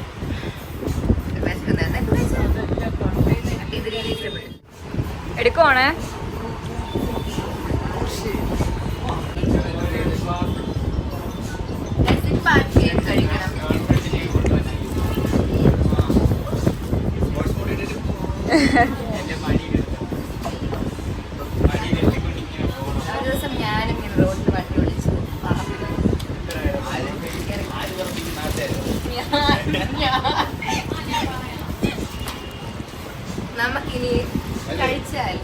S1: ഇത് രീതി ഇഷ്ടപ്പെട്ടു. എടുക്കുവാണേ. കഴിക്കണം. ഒരു ദിവസം ഞാനിങ്ങനെ റോഡിൽ വണ്ടി വിളിച്ചു നമുക്കിനി കഴിച്ചാൽ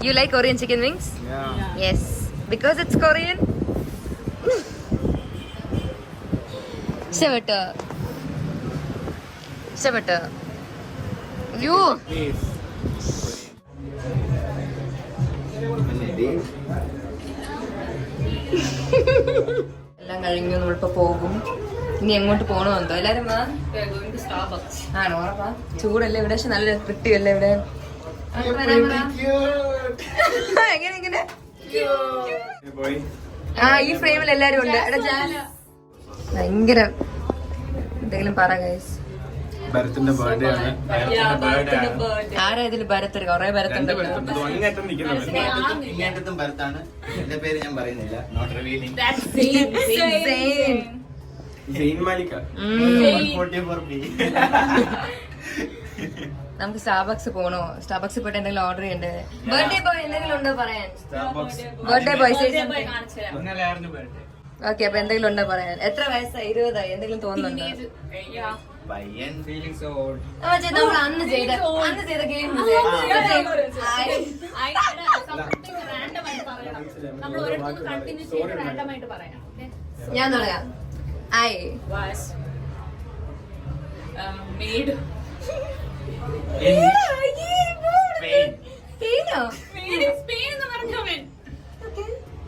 S1: You like Korean chicken wings?
S4: Yeah.
S1: Yes. Because it's Korean? ഇഷ്ടപ്പെട്ടോ? ഇഷ്ടപ്പെട്ടോ? You?
S4: Please.
S1: എല്ലാം കഴിഞ്ഞു. നമ്മളിപ്പോ പോകും. ഇനി എങ്ങോട്ട് പോകണോ എന്തോ. എല്ലാരും വാ. ആണോ? ഉറപ്പാ? ചൂടല്ലേ ഇവിടെ? പക്ഷെ നല്ല കിട്ടിയല്ലേ ഇവിടെ? എങ്ങനെ എങ്ങനെ?
S4: Boy.
S1: ആ ഈ ഫ്രെയിമിൽ എല്ലാരും ഉണ്ട്. ഭയങ്കര എന്തെങ്കിലും പറ ഗൈസ്.
S4: ഭരത്തിന്റെ ബർത്ത്ഡേ ആണ്.
S1: ആരാ ഇതില് ഭരത്ത്? കൊറേ ഭരത്തുണ്ടല്ലോ.
S4: അങ്ങേറ്റം നിൽക്കുന്നത്
S6: ഇങ്ങേറ്റത്തും ഭരത്താണ്. എന്റെ പേര് ഞാൻ പറയുന്നില്ല. Not revealing.
S4: Jain Malika.
S6: 44B.
S1: നമുക്ക് സ്റ്റാർബക്സ് പോണോ? സ്റ്റാർബക്സിൽ പോയിട്ട് എന്തെങ്കിലും ഓർഡർ ചെയ്യണ്ടേ? ബർത്ത്ഡേ ബോയ് എന്തെങ്കിലും ഉണ്ടോ പറയാൻ? ബർത്ത്ഡേ ബോയ്
S4: ഇന്നലെയായിരുന്നു ബർത്ത്ഡേ.
S1: ഓക്കെ, അപ്പൊ എന്തെങ്കിലും ഉണ്ടോ പറയാൻ? എത്ര വയസ്സായി? 20 എന്തെങ്കിലും തോന്നുന്നുണ്ടോ?
S6: പയ്യൻ
S4: ഫീലിംഗ് സോ ഓൾഡ്.
S1: നമ്മൾ അന്ന് ചെയ്ത ഗെയിം ഞാൻ പറയാം. I
S2: made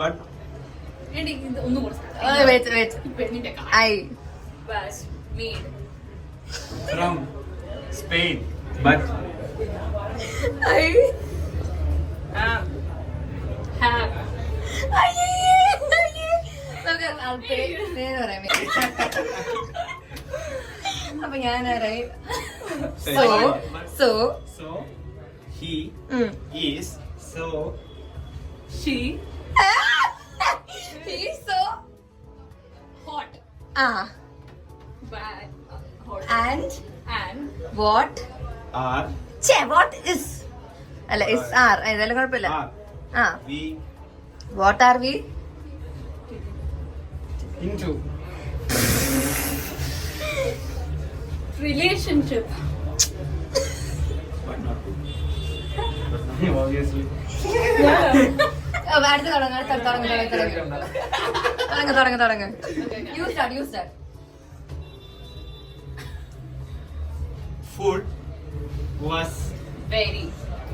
S4: But
S1: I
S4: from Spain. But
S1: അപ്പൊ ഞാനാരായി?
S4: so he is so
S1: He's so
S2: hot. Bad. Hot.
S1: And
S2: And
S1: what?
S4: are
S1: What is? അല്ല is are. ഇതെല്ലാം കുഴപ്പമില്ല.
S4: we
S1: What are we?
S4: into
S2: relationship.
S4: but not obviously.
S1: അടുത്ത് തുടങ്ങ്. You start.
S4: Food was
S2: Very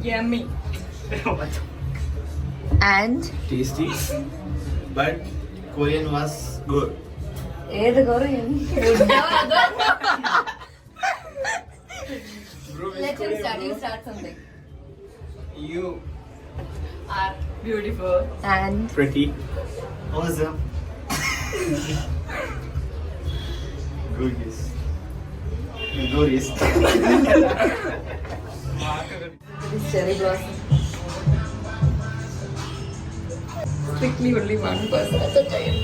S2: yummy.
S1: And
S4: tasty, but Korean was good.
S1: ഏത് Korean?
S4: Bro,
S1: Let him start. You start something.
S4: you
S2: Are beautiful.
S1: And
S4: pretty.
S6: awesome.
S4: Gorgeous.
S6: Glorious.
S1: this cherry blossom. Strictly only one person at a time.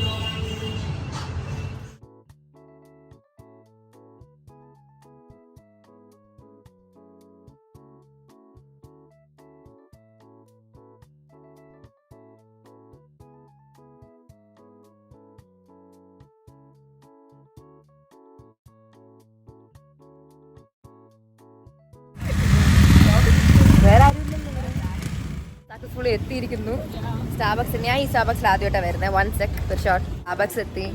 S1: വേറെ ആരും successfully എത്തിയിരിക്കുന്നു Starbucks. ഞാൻ ഈ സ്റ്റാർബക്സിൽ ആദ്യമായിട്ടാണ് വരുന്നത്. 1 sec ഒരു short. Starbucks എത്തി.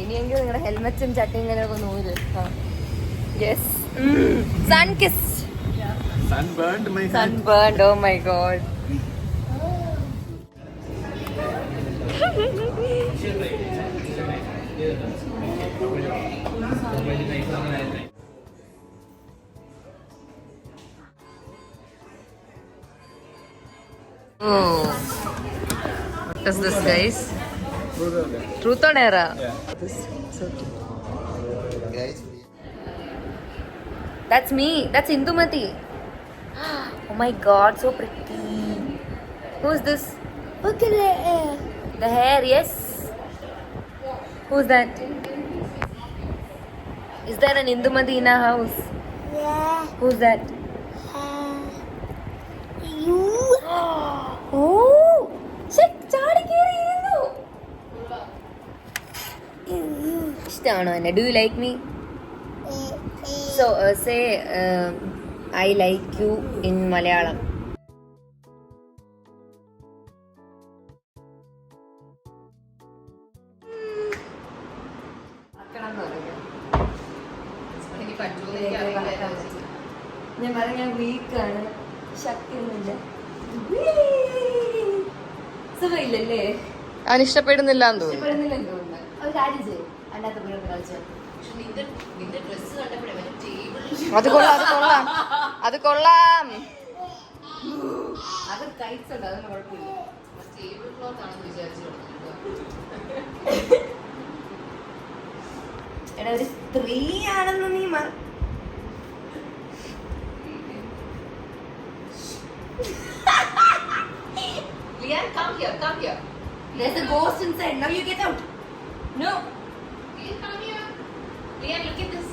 S1: ഇനിയെങ്കിലും നിങ്ങളുടെ ഹെൽമെറ്റും ചട്ടയും ഇങ്ങനെ ഒന്ന് ഊര്. Yes. Sun kiss.
S4: Sunburned my hand.
S1: Sunburned. Oh my god. Oh. What is this, guys? Truth or error? This so cute.
S6: Guys,
S1: That's me. That's Indumati. Oh my god, so pretty. Who's this? Look at the hair. The hair, yes. Who's that? Is there an Indumati in our house?
S7: Yeah.
S1: Who's that?
S7: You.
S1: Oh! Shit, ചാടി കേറിയിരുന്നു. ഇഷ്ടമാണോ എന്നെ? Do you like me? So say I like you in Malayalam. ഞാൻ പറഞ്ഞ ഞാൻ വീക്കാണ്, ശക്തിയൊന്നുമില്ല. സുഖമില്ലല്ലേ?
S3: അവൻ ഇഷ്ടപ്പെടുന്നില്ല എന്ന് തോന്നുന്നു.
S1: ഇഷ്ടപ്പെടുന്നില്ലെന്ന് തോന്നുന്നു. ഒരു കാര്യം ചെയ്യും, അതിനകത്ത് വീട് കളിച്ചു.
S3: അത് കൊള്ളാം, അത് കൊള്ളാം, അത് കൊള്ളാം.
S1: അത് ടൈറ്റ്സ് ഉണ്ട്, അതൊന്നും കുഴപ്പമില്ല. എടാ ഒരു സ്ത്രീ ആണെന്ന് നീ Lian, come here, come here. There's a ghost inside. Now you get out. No. Lian, come here. Lian, look at this.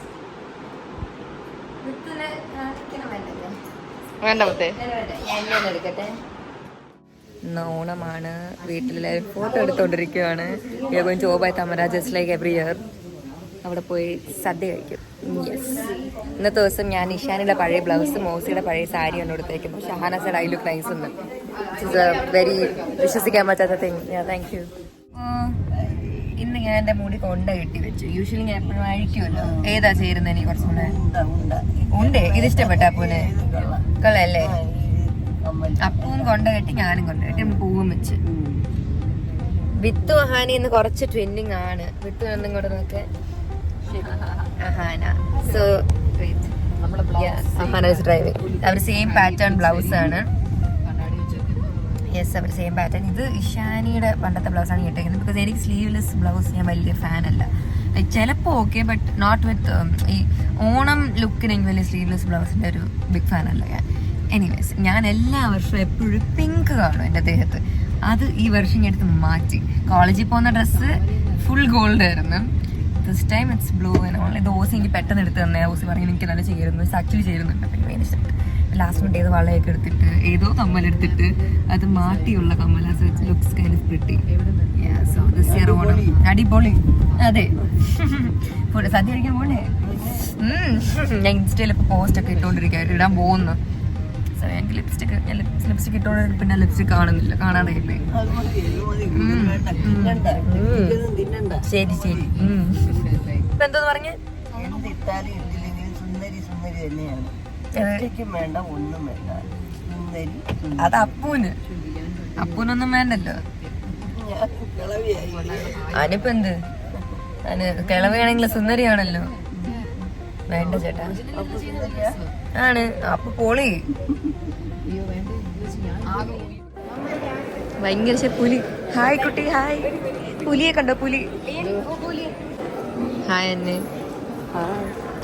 S1: മുത്തിനെ കാണിക്കണം വേണ്ടല്ലേ?
S3: വേണ്ട മുത്തേ.
S1: ഞാൻ എടുക്കട്ടെ. ഓണമാണ്, വീട്ടിലെല്ലാവരും photo എടുത്തോണ്ടിരിക്കുകയാണ്. We are going to Obai Tamara just like every year. അവിടെ പോയി സദ്യ കഴിക്കും. യെസ്. ഇന്നത്തെ ദിവസം ഞാൻ ഇഷാനിയുടെ പഴയ ബ്ലൗസ്, മോസിയുടെ പഴയ സാരി ആണ് എടുത്തേക്കുന്നു. Shahana side I look nice ഉണ്ട്. ഇറ്റ്സ് എ വെരി വിശ്വസിക്കാൻ പറ്റാത്ത തിങ്. Thank you. ഇന്ന് ഞാൻ എൻ്റെ മുടി കൊണ്ട കെട്ടി വെച്ചു. യൂഷ്വലി ഞാൻ എപ്പോഴും അഴിക്കുമല്ലോ. ഏതാ ചേരുന്നത്? എനിക്ക് കുറച്ചുകൂടെ ഉണ്ട്. ഇത് ഇഷ്ടപ്പെട്ട അപ്പൂന്? കൊള്ളല്ലേ? അപ്പവും കൊണ്ട കെട്ടി, ഞാനും കൊണ്ട കെട്ടി, പൂവും വെച്ച്. വിത്തു അഹാനി ഇന്ന് കുറച്ച് ട്രെൻഡിങ് ആണ്. വിത്തു ഒന്നും കൂടെ നോക്കെ. Ahana. So Ahana is driving. അവർ സെയിം പാറ്റേൺ ബ്ലൗസ് ആണ്. യെസ്, അവർ സെയിം പാറ്റേൺ. ഇത് ഇഷാനിയുടെ പണ്ടത്തെ ബ്ലൗസാണ് കേട്ടേക്കുന്നത്. ബിക്കോസ് എനിക്ക് സ്ലീവ്ലെസ് ബ്ലൗസ് ഞാൻ വലിയ ഫാനല്ല. ചിലപ്പോൾ ഓക്കെ, ബട്ട് നോട്ട് വിത്ത് ഈ ഓണം ലുക്കിന് എനിക്ക് വലിയ സ്ലീവ്ലെസ് ബ്ലൗസിൻ്റെ ഒരു ബിഗ് ഫാനല്ല ഞാൻ. എനിവേസ്, ഞാൻ എല്ലാ വർഷവും എപ്പോഴും പിങ്ക് കാണും എൻ്റെ ദേഹത്ത്. അത് ഈ വർഷം ഞാൻ എടുത്ത് മാറ്റി. കോളേജിൽ പോകുന്ന ഡ്രസ്സ് ഫുൾ ഗോൾഡ് ആയിരുന്നു. This time it's blue and only. ഇത് ഓസി എനിക്ക് പെട്ടെന്ന് എടുത്ത് തന്നെ. ഓസി പറഞ്ഞു എനിക്ക് നല്ല ചേരുന്നു, ആക്ച്വലി ചേരുന്നുണ്ട്. പിന്നെ ഭയങ്കര ഇഷ്ടപ്പെട്ടു. ലാസ്റ്റ് മിനിറ്റ് ഏതോ വളയൊക്കെ എടുത്തിട്ട് ഏതോ കമ്മലെടുത്തിട്ട് അത് മാറ്റിയുള്ള കമ്മൽ. Looks kind of pretty. So this year Onam അടിപൊളി. അതെ, സദ്യ കഴിക്കാൻ പോകണ്ടേ? ഞാൻ ഇൻസ്റ്റയിൽ ഇപ്പോൾ പോസ്റ്റൊക്കെ ഇട്ടുകൊണ്ടിരിക്കുകയായിട്ട് ഇടാൻ പോകുന്നു. സോ എനിക്ക് ലിപ്സ്റ്റിക് ഇട്ടുകൊണ്ട് പിന്നെ ലിപ്സ്റ്റിക് കാണാതെ ഇല്ലേ? ശരി ശരി. ഇപ്പൊ എന്തോന്ന് പറഞ്ഞ്? അത് അപ്പൂനൊന്നും വേണ്ടല്ലോ. അതിനിപ്പോ എന്ത്? അതിന് കിളവയാണെങ്കിൽ സുന്ദരിയാണല്ലോ. വേണ്ട ചേട്ടാ, ആണ് അപ്പൊ പൊളി. ഭയങ്കര പുലി. ഹായ് കുട്ടി, ഹായ്. പുലിയെ കണ്ടോ? പുലി. ഹായ് എന്നെ.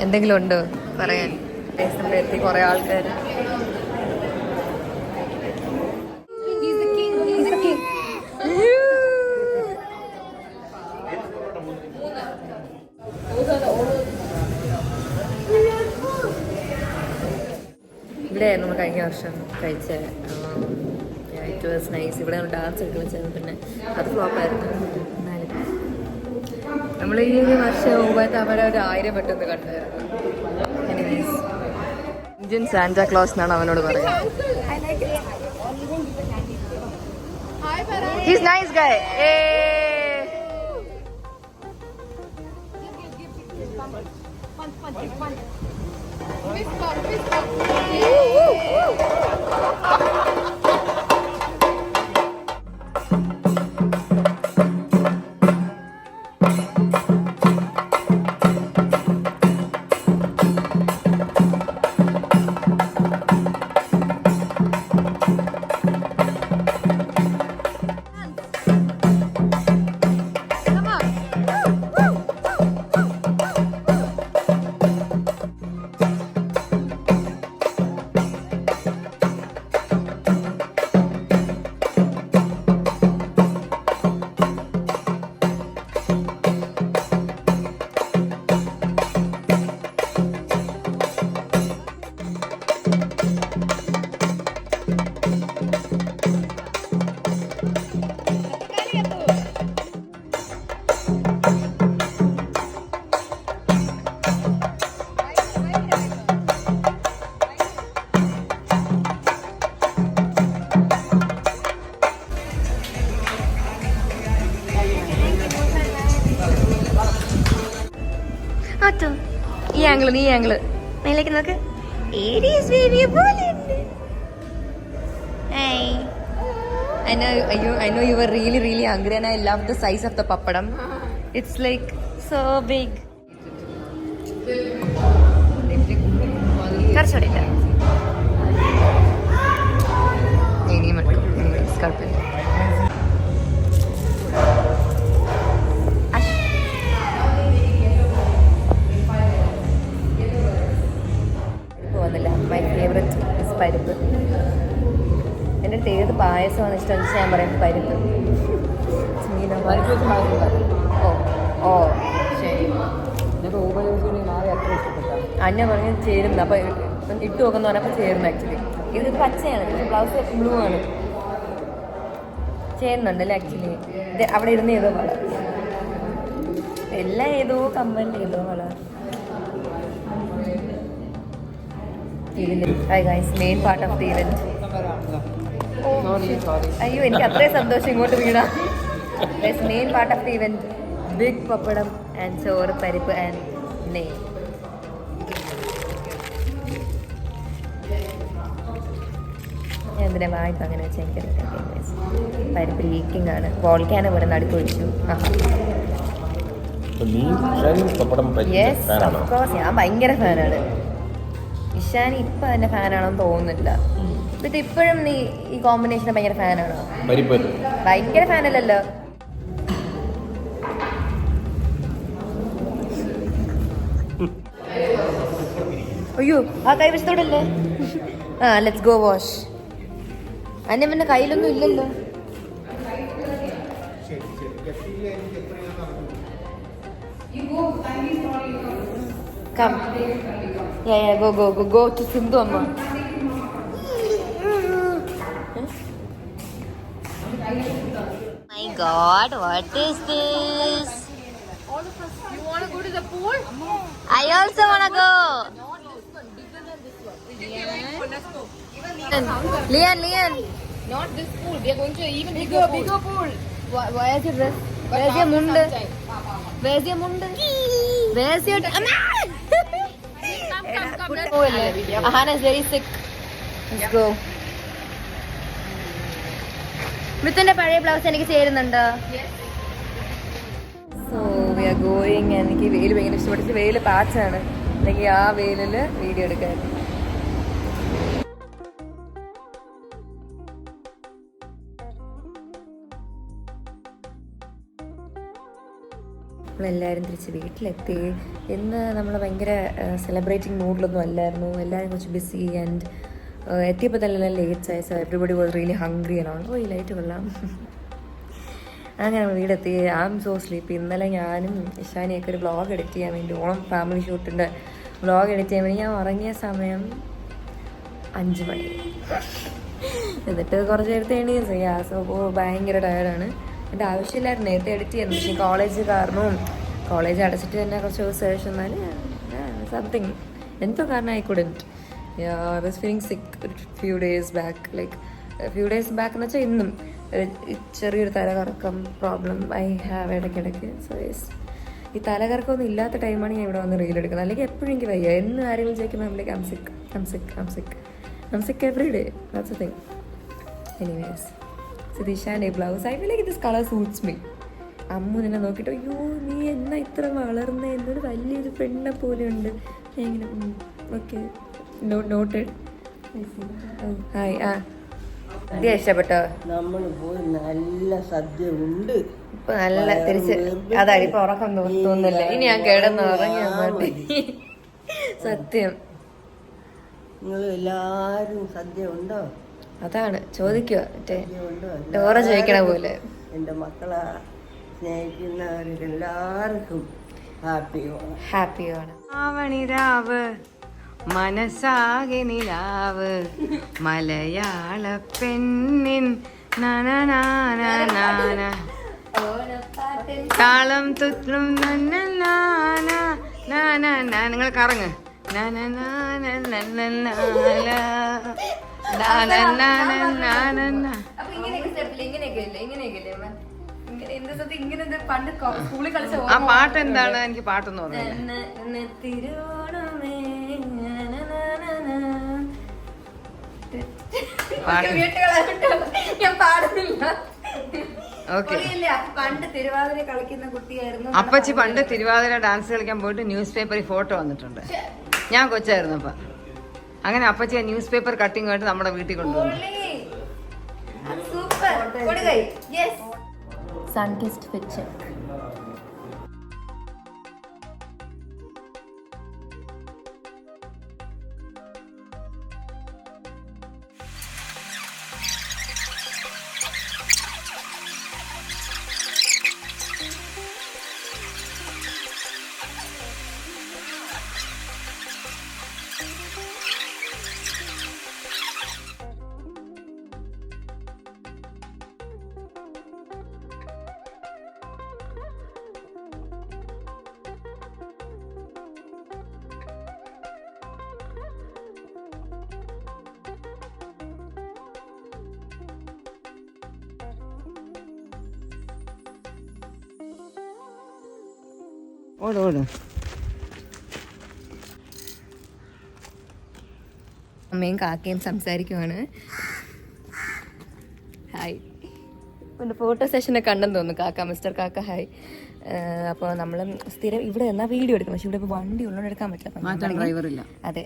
S1: എന്തെങ്കിലും ഉണ്ടോ പറയാൻ? എത്തി കുറെ ആൾക്കാർ. ഇവിടെ നമ്മൾ കഴിഞ്ഞ വർഷം കഴിച്ച ഇറ്റ് വാസ് നൈസ്. ഇവിടെ നമ്മൾ ഡാൻസ് ഒക്കെ വെച്ചത്, പിന്നെ അത് ഫ്ലോപ്പായിരുന്നു. എന്നാലും നമ്മൾ ഈ വർഷം ഊബായ് തമര ഒരു 1000 പെട്ടെന്ന് കണ്ടായിരുന്നു. എനിവേസ്, ഇന്ത്യൻ സാന്റാ ക്ലോസ് എന്നാണ് അവനോട് പറയുന്നത്. ഹീസ് നൈസ് ഗായ്. ആറ്റോ ഈ ആംഗിള് നീ ആംഗിള് മേലേക്ക് നോക്ക്. ഏരിയസ് ബേബിയെ പോലെയുണ്ട്. Hey. I know you were really hungry and I love the size of the papadam. It's like so big. കറച്ചോടില്ല ഇനിയും കുഴപ്പമില്ല. വന്നില്ല. മൈ ഫേവറേറ്റ് ഇസ് പരിപ്പ്. എൻ്റെ അടുത്ത് ഏത് പായസമാണ് ഇഷ്ടം വെച്ചാൽ ഞാൻ പറയും പരിപ്പ്. ഓ ശരി. അന്ന പറഞ്ഞ് ചേരുന്നു. അപ്പോൾ ഇട്ട് നോക്കുന്ന പറഞ്ഞപ്പോൾ ചേരുന്നു. ആക്ച്വലി ഇത് പച്ചയാണ്, പക്ഷേ ബ്ലൗസ് ബ്ലൂ ആണ്. ചേരുന്നുണ്ടല്ലേ ആക്ച്വലി. ഇത് അവിടെ ഇരുന്ന് ഏതോ വള, എല്ലാം ഏതോ കമ്മലിൽ ഏതോ വള. Hi guys, main part of the event. അയ്യോ എനിക്ക് അത്രയും സന്തോഷം ഇങ്ങോട്ട് വീണാ. Main part of the event, big pappadam and choru, parippu and നെയ്. ഞാൻ എന്തിനാ വായ്പ അങ്ങനെ വെച്ചാൽ എനിക്കറിയാം. പരിപ്പ് ലീക്കിംഗ് ആണ്. വോൾക്കാനോ പോലെ നടുക്കൊഴിച്ചു. യെസ് ഓഫ് കോഴ്സ്, ഞാൻ ഭയങ്കര ഫാനാണ്. ഇഷാനി ഇപ്പം തന്നെ ഫാനാണെന്ന് തോന്നുന്നില്ല. ഇത് ഇപ്പോഴും നീ ഈ കോമ്പിനേഷൻ ഭയങ്കര ഫാനാണോ? ഭയങ്കര ഫാനല്ലല്ലോ. അയ്യോ ആ കൈ വെച്ചതോടല്ലേ. ആ ലെറ്റ്സ് ഗോ വാഷ്. അന്നെ പിന്നെ കയ്യിലൊന്നും ഇല്ലല്ലോ. Come. Yeah, go to Sindhu Amma. My God, what is this?
S7: You want to go to the pool?
S1: I also want to go. Lian.
S7: Not this pool. We are going to even bigger pool.
S1: Why is your dress? Where's your mund? Where's your mund? Where's your... Come. Ahana is very sick. Let's go. മിഥുന്റെ പഴയ blouse എനിക്ക് ചേരുന്നുണ്ടോ? So we are going. എനിക്ക് വെയിൽ ഭയങ്കര ഇഷ്ടപ്പെട്ടു. വെയിൽ പാച്ചാണ്, അല്ലെങ്കിൽ ആ വെയിലിൽ വീഡിയോ എടുക്കാൻ. നമ്മളെല്ലാവരും തിരിച്ച് വീട്ടിലെത്തി. ഇന്ന് നമ്മൾ ഭയങ്കര സെലിബ്രേറ്റിംഗ് മൂഡിലൊന്നും അല്ലായിരുന്നു. എല്ലാവരും കുറച്ച് ബിസി ആൻഡ് എത്തിയപ്പോൾ തന്നെ ലേറ്റ് ആയി. So everybody was really hungry ആണോ. ഈ ലൈറ്റ് കൊള്ളാം. അങ്ങനെ നമ്മൾ വീടെത്തി. I am so sleepy. ഇന്നലെ ഞാനും ഇഷാനിയൊക്കെ ഒരു വ്ളോഗ് എഡിറ്റ് ചെയ്യാൻ വേണ്ടി, ഓണം ഫാമിലി ഷൂട്ടിൻ്റെ വ്ളോഗ് എഡിറ്റ് ചെയ്യാൻ വേണ്ടി ഞാൻ ഉറങ്ങിയ സമയം 5 മണി. എന്നിട്ട് കുറച്ച് നേരത്തെ എണീറ്റ് ചെയ്യാം. സോ ഭയങ്കര ടയർഡാണ്. എൻ്റെ ആവശ്യമില്ലായിരുന്നു നേരത്തെ എഡിറ്റ് ചെയ്യുന്നു. പക്ഷേ കോളേജ് കാരണവും കോളേജ് അടച്ചിട്ട് തന്നെ കുറച്ച് ദിവസം ശേഷം എന്നാൽ സംതിങ് എന്തോ കാരണം I couldn't. I was feeling സിക്ക് few days back. Like few days back എന്ന് വെച്ചാൽ ഇന്നും ചെറിയൊരു തലകറക്കം പ്രോബ്ലം ഐ ഹാവ് ഇടയ്ക്കിടയ്ക്ക്. സോ യെസ്, ഈ തലകറക്കമൊന്നും ഇല്ലാത്ത ടൈമാണ് ഞാൻ ഇവിടെ വന്ന് റീൽ എടുക്കുന്നത്. അല്ലെങ്കിൽ എപ്പോഴും എനിക്ക് വയ്യ. എന്ന് ആരെങ്കിലും ചോദിക്കുമ്പോൾ നമ്മളേക്ക് I'm sick every day. That's the thing. Anyways, Siddhisha's blouse, I feel like this color suits me. Ammu നിന്നെ നോക്കിയിട്ട് അയ്യോ നീ എന്നാ ഇത്ര വളർന്ന, എന്നൊരു വലിയൊരു പെണ്ണെ പോലെ ഉണ്ട്. ഞാൻ ഇങ്ങനെ ഓക്കെ നോട്ടഡ്. ഹായ്. ആ സദ്യ ഇഷ്ടപ്പെട്ടോ?
S8: നമ്മൾ പോയി നല്ല സദ്യ ഉണ്ട്.
S1: ഇപ്പൊ നല്ല തിരിച്ച് അതാണ് ഇപ്പൊ ഉറക്കം തോന്നുന്നില്ല. ഇനി ഞാൻ കിടന്ന് ഉറങ്ങിയാ മതി. സത്യം.
S8: നിങ്ങൾ എല്ലാരും സദ്യ ഉണ്ടോ?
S1: അതാണ് ചോദിക്കുക. മറ്റേ ഡോറ ചോദിക്കണ പോലെ.
S8: എൻ്റെ മക്കളെ സ്നേഹിക്കുന്നവർക്ക് എല്ലാവർക്കും
S1: ഹാപ്പി ഓണം.
S3: ആവണിരാവ് മനസ്സാകെ നിലാവ് മലയാള പെണ്ണിൻ നനനാന താളം തുത്തും നിങ്ങൾ കറങ്ങ്
S1: ഇത് ഇങ്ങനെ പണ്ട് സ്കൂളിൽ കളിച്ച
S3: ആ പാട്ട് എന്താണ്? എനിക്ക് പാട്ടൊന്നും ഓർമ്മയില്ല.
S1: തിരുവോണമേ ഞാൻ പാടുന്നില്ല.
S3: ഓക്കെ.
S1: പണ്ട് തിരുവാതിര കളിക്കുന്ന കുട്ടിയായിരുന്നു.
S3: അപ്പച്ചി പണ്ട് തിരുവാതിര ഡാൻസ് കളിക്കാൻ പോയിട്ട് ന്യൂസ് പേപ്പറിൽ ഫോട്ടോ വന്നിട്ടുണ്ട്. ഞാൻ കൊച്ചായിരുന്നു അപ്പൊ. അങ്ങനെ അപ്പച്ചി ന്യൂസ് പേപ്പർ കട്ടിങ് ആയിട്ട് നമ്മുടെ വീട്ടിൽ കൊണ്ടുവന്നു.
S1: സൺകിസ്ഡ് പിക്ചർ.
S3: ഓട്.
S1: അമ്മയും കാക്കയും സംസാരിക്കുവാണ്. ഹായ്. പിന്നെ ഫോട്ടോ സെഷനൊക്കെ കണ്ടെന്ന് തോന്നുന്നു കാക്ക, മിസ്റ്റർ കാക്ക. ഹായ്. അപ്പോൾ നമ്മൾ സ്ഥിരം ഇവിടെ എന്നാ വീഡിയോ എടുക്കും, പക്ഷെ ഇവിടെ ഇപ്പോൾ വണ്ടി ഉള്ളതുകൊണ്ട് എടുക്കാൻ പറ്റില്ല.
S3: ഡ്രൈവറില്ല.
S1: അതെ,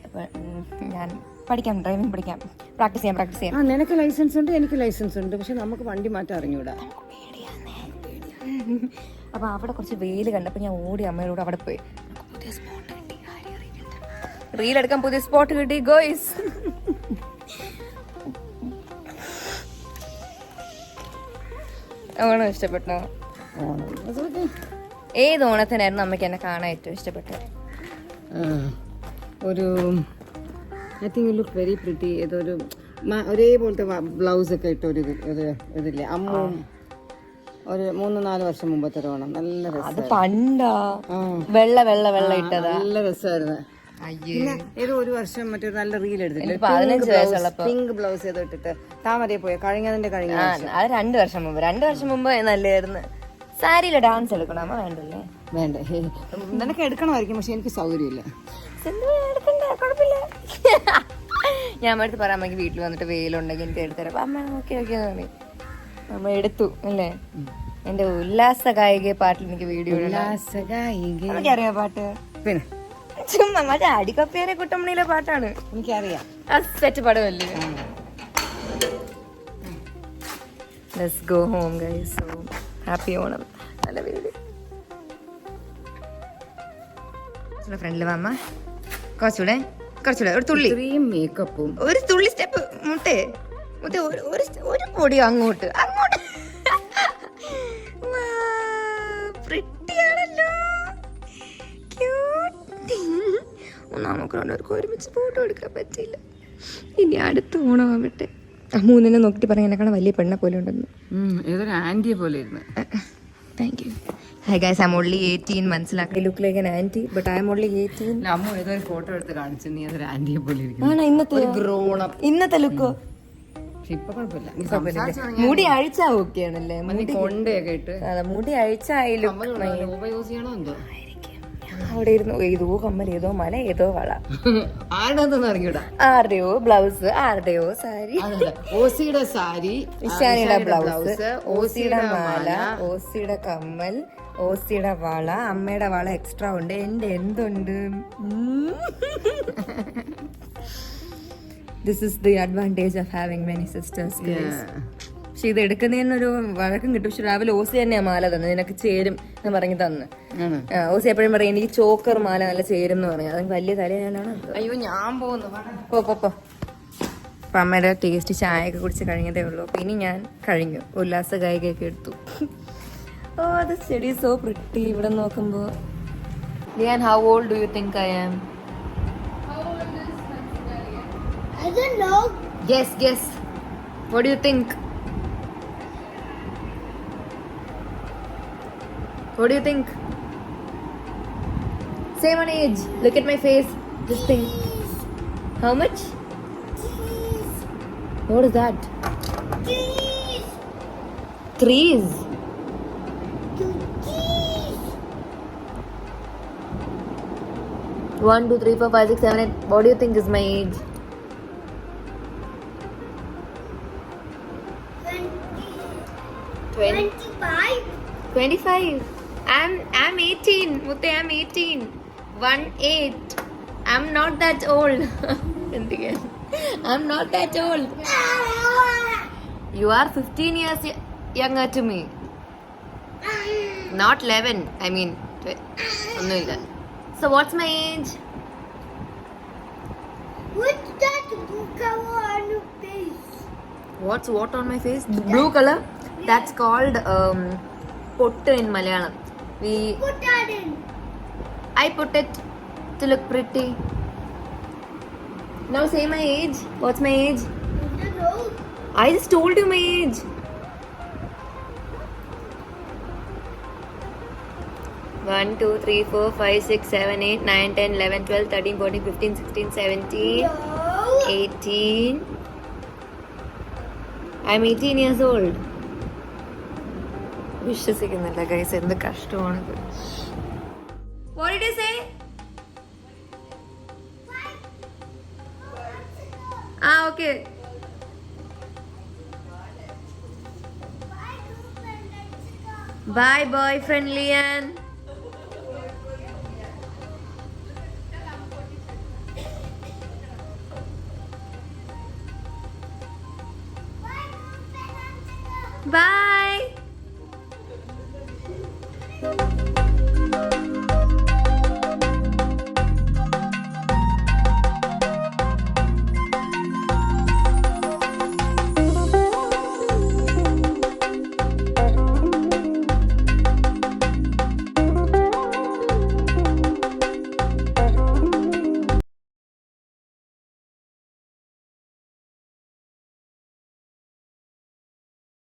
S1: ഞാൻ പഠിക്കാം, ഡ്രൈവിംഗ് പഠിക്കാം, പ്രാക്ടീസ് ചെയ്യാം.
S3: നിനക്ക് ലൈസൻസ് ഉണ്ട്, എനിക്ക് ലൈസൻസ് ഉണ്ട്, പക്ഷെ നമുക്ക് വണ്ടി മാറ്റാൻ അറിഞ്ഞൂടാ.
S1: അപ്പോൾ അവിടെ കുറച്ച് വെയിൽ കണ്ടപ്പോൾ ഞാൻ ഓടി അമ്മയോട് അവിടെ പോയി. റീലെടുക്കാൻ പുതിയ സ്പോട്ട് കിട്ടി ഗോയ്സ്. ഓണം ഇഷ്ടപ്പെട്ടോ? ഏത് ഓണത്തിനായിരുന്നു അമ്മയ്ക്ക് എന്നെ കാണാൻ ഏറ്റവും ഇഷ്ടപ്പെട്ടത്?
S3: ഒരു I think you look very pretty. ഏതൊരു ഒരേപോലത്തെ ബ്ലൗസ് ഒക്കെ ഇട്ട ഒരു ഇതില്ലേ അമ്മും ഒരു 3-4 വർഷം മുമ്പത്തെ ഒരു ഓണം. നല്ല രസം.
S1: അത് പണ്ടാ വെള്ള വെള്ള വെള്ള ഇട്ടതാ.
S3: നല്ല രസമായിരുന്നു. പിന്നെ ഏതോ ഒരു വർഷം മറ്റൊരു നല്ല റീൽ എടുത്തില്ലേ,
S1: 15 വയസ്സുള്ളപ്പോ
S3: പിങ്ക് ബ്ലൗസ് ഏതോ ഇട്ടിട്ട് താമരയെ പോയ കഴിഞ്ഞതിന്റെ കഴിഞ്ഞ
S1: അത് 2 വർഷം മുമ്പ് നല്ലായിരുന്നു. സാരിയിലെ ഡാൻസ് എടുക്കണം അമ്മ? വേണ്ടല്ലേ?
S3: വേണ്ട, നിനക്ക് എടുക്കണമായിരിക്കും, പക്ഷെ എനിക്ക് സൗകര്യമില്ല.
S1: കുഴപ്പമില്ല. ഞാൻ അമ്മ അടുത്ത് പറയാൻ അമ്മക്ക് വീട്ടിൽ വന്നിട്ട് വെയിലുണ്ടെങ്കിൽ എനിക്ക് എടുത്തരാം. അമ്മ ഓക്കെ തോന്നി. അമ്മ എടുത്തു അല്ലേ? എന്റെ ഉല്ലാസ ഗായിക പാട്ടിൽ എനിക്ക് വീഡിയോ എനിക്കറിയാം പാട്ട്.
S3: പിന്നെ
S1: ചുമ്മാ മറ്റേ അടിക്കപ്പേരെ കുട്ടമണിയിലെ പാട്ടാണ്.
S3: എനിക്കറിയാം.
S1: സെറ്റ് പടമല്ലേ? Let's go home guys. So happy Onam. നല്ല വീട്. ഫ്രണ്ടില് വാമ്മ. കുറച്ചുകൂടെ ഒരു തുള്ളി,
S3: ഇത്രയും മേക്കപ്പും
S1: ഒരു തുള്ളി സ്റ്റെപ്പ് മുട്ടേ ഒരു പൊടി അങ്ങോട്ട് പ്രിട്ടിയാണല്ലോ. നമുക്ക് രണ്ടുപേർക്ക് ഒരുമിച്ച് ഫോട്ടോ എടുക്കാൻ പറ്റിയില്ല. ഇനി അടുത്ത ഓണം ആവട്ടെ. മൂന്നിനെ നോക്കിട്ട് പറയാൻ എന്നെ കാണാൻ വലിയ പെണ്ണെ പോലെ ഉണ്ടെന്ന്.
S3: ഏതൊരു ആന്റിയെ പോലെ ഇരുന്ന്.
S1: Thank you. Hi guys, I'm only 18. മനസ്സിലാക്കി. I look like an auntie, but I'm only 18.
S3: അമ്മ ഏതോ ഒരു ഫോട്ടോ എടുത്ത് കാണിച്ചു, നീ അതൊരു ആന്റിയെ പോലെ ഇരിക്കുന്നു.
S1: ആണോ? ഇന്നത്തെ ലുക്കോ?
S3: ഇപ്പൊ കുഴപ്പമില്ല.
S1: മുടി അഴിച്ചാ ഓക്കെ ആണല്ലേ?
S3: കൊണ്ടയൊക്കെ ഇട്ട്
S1: മുടി അഴിച്ചായി ലുക്ക്
S3: യൂസ് ചെയ്യണോ എന്തോ.
S1: അവിടെ ഇരുന്നു ഏതോ കമ്മൽ, ഏതോ മല, ഏതോ വള.
S3: ആരുടെന്ന് അറിഞ്ഞൂടാ.
S1: ആരുടെയോ ബ്ലൗസ്, ആരുടെയോ സാരി.
S3: ഓസിയുടെ സാരി,
S1: ഇഷാനിയുടെ ബ്ലൗസ്, ഓസിയുടെ മാല, ഓസിയുടെ കമ്മൽ, ഓസിയുടെ വള, അമ്മയുടെ വള എക്സ്ട്രാ ഉണ്ട്, എന്റെ എന്തുണ്ട്. This is the advantage of having many sisters guys. പക്ഷെ ഇത് എടുക്കുന്നതിനൊരു വഴക്കം കിട്ടും. പക്ഷെ രാവിലെ ഓസി തന്നെയാ മാല തന്നെ, നിനക്ക് ചേരും എന്ന് പറഞ്ഞു തന്ന്. ഓസി എപ്പോഴും പറയും എനിക്ക് ചോക്കർ മാല നല്ല ചേരും എന്ന് പറഞ്ഞു. അത് വലിയ തലയാണോ?
S3: അയ്യോ ഞാൻ പോകുന്നു.
S1: പോ. അപ്പം അമ്മയുടെ ടേസ്റ്റ് ചായയൊക്കെ കുടിച്ച് കഴിഞ്ഞതേ ഉള്ളൂ. അപ്പം ഇനി ഞാൻ കഴിഞ്ഞു, ഉല്ലാസ ഗായികയൊക്കെ എടുത്തു. ഓ അത് ചെടി സോ പ്രിട്ടി. ഇവിടെ നോക്കുമ്പോ Lian, how old do you think I am?
S7: I don't know.
S1: Guess. What do you think? What do you think? Same on age. Look at my face. This thing. How much? What is that? Trees. 1, 2, 3, 4, 5, 6, 7, 8. What do you think is my age?
S7: 25.
S1: 25. I'm 18. Mutte, I'm 18. 1, 8. I'm not that old. I'm not that old. You are 15 years younger to me. Not 11. I mean, so what's my age?
S7: What's that blue color on your face?
S1: What's what on my face? The blue color? That's called pottu in Malayalam.
S7: Put that in.
S1: I put it to look pretty. Now say my age. What's my age?
S7: I don't know.
S1: I just told you my age. One, 2, 3, 4, 5, 6, 7, 8, 9, 10, 11, 12, 13, 14, 15, 16, 17,
S7: No.
S1: 18. I'm 18 years old. വിശ്വസിക്കുന്നില്ല guys, എന്ത് കഷ്ടമാണ്. What did you say? Okay. Bye boyfriend Lian. Bye.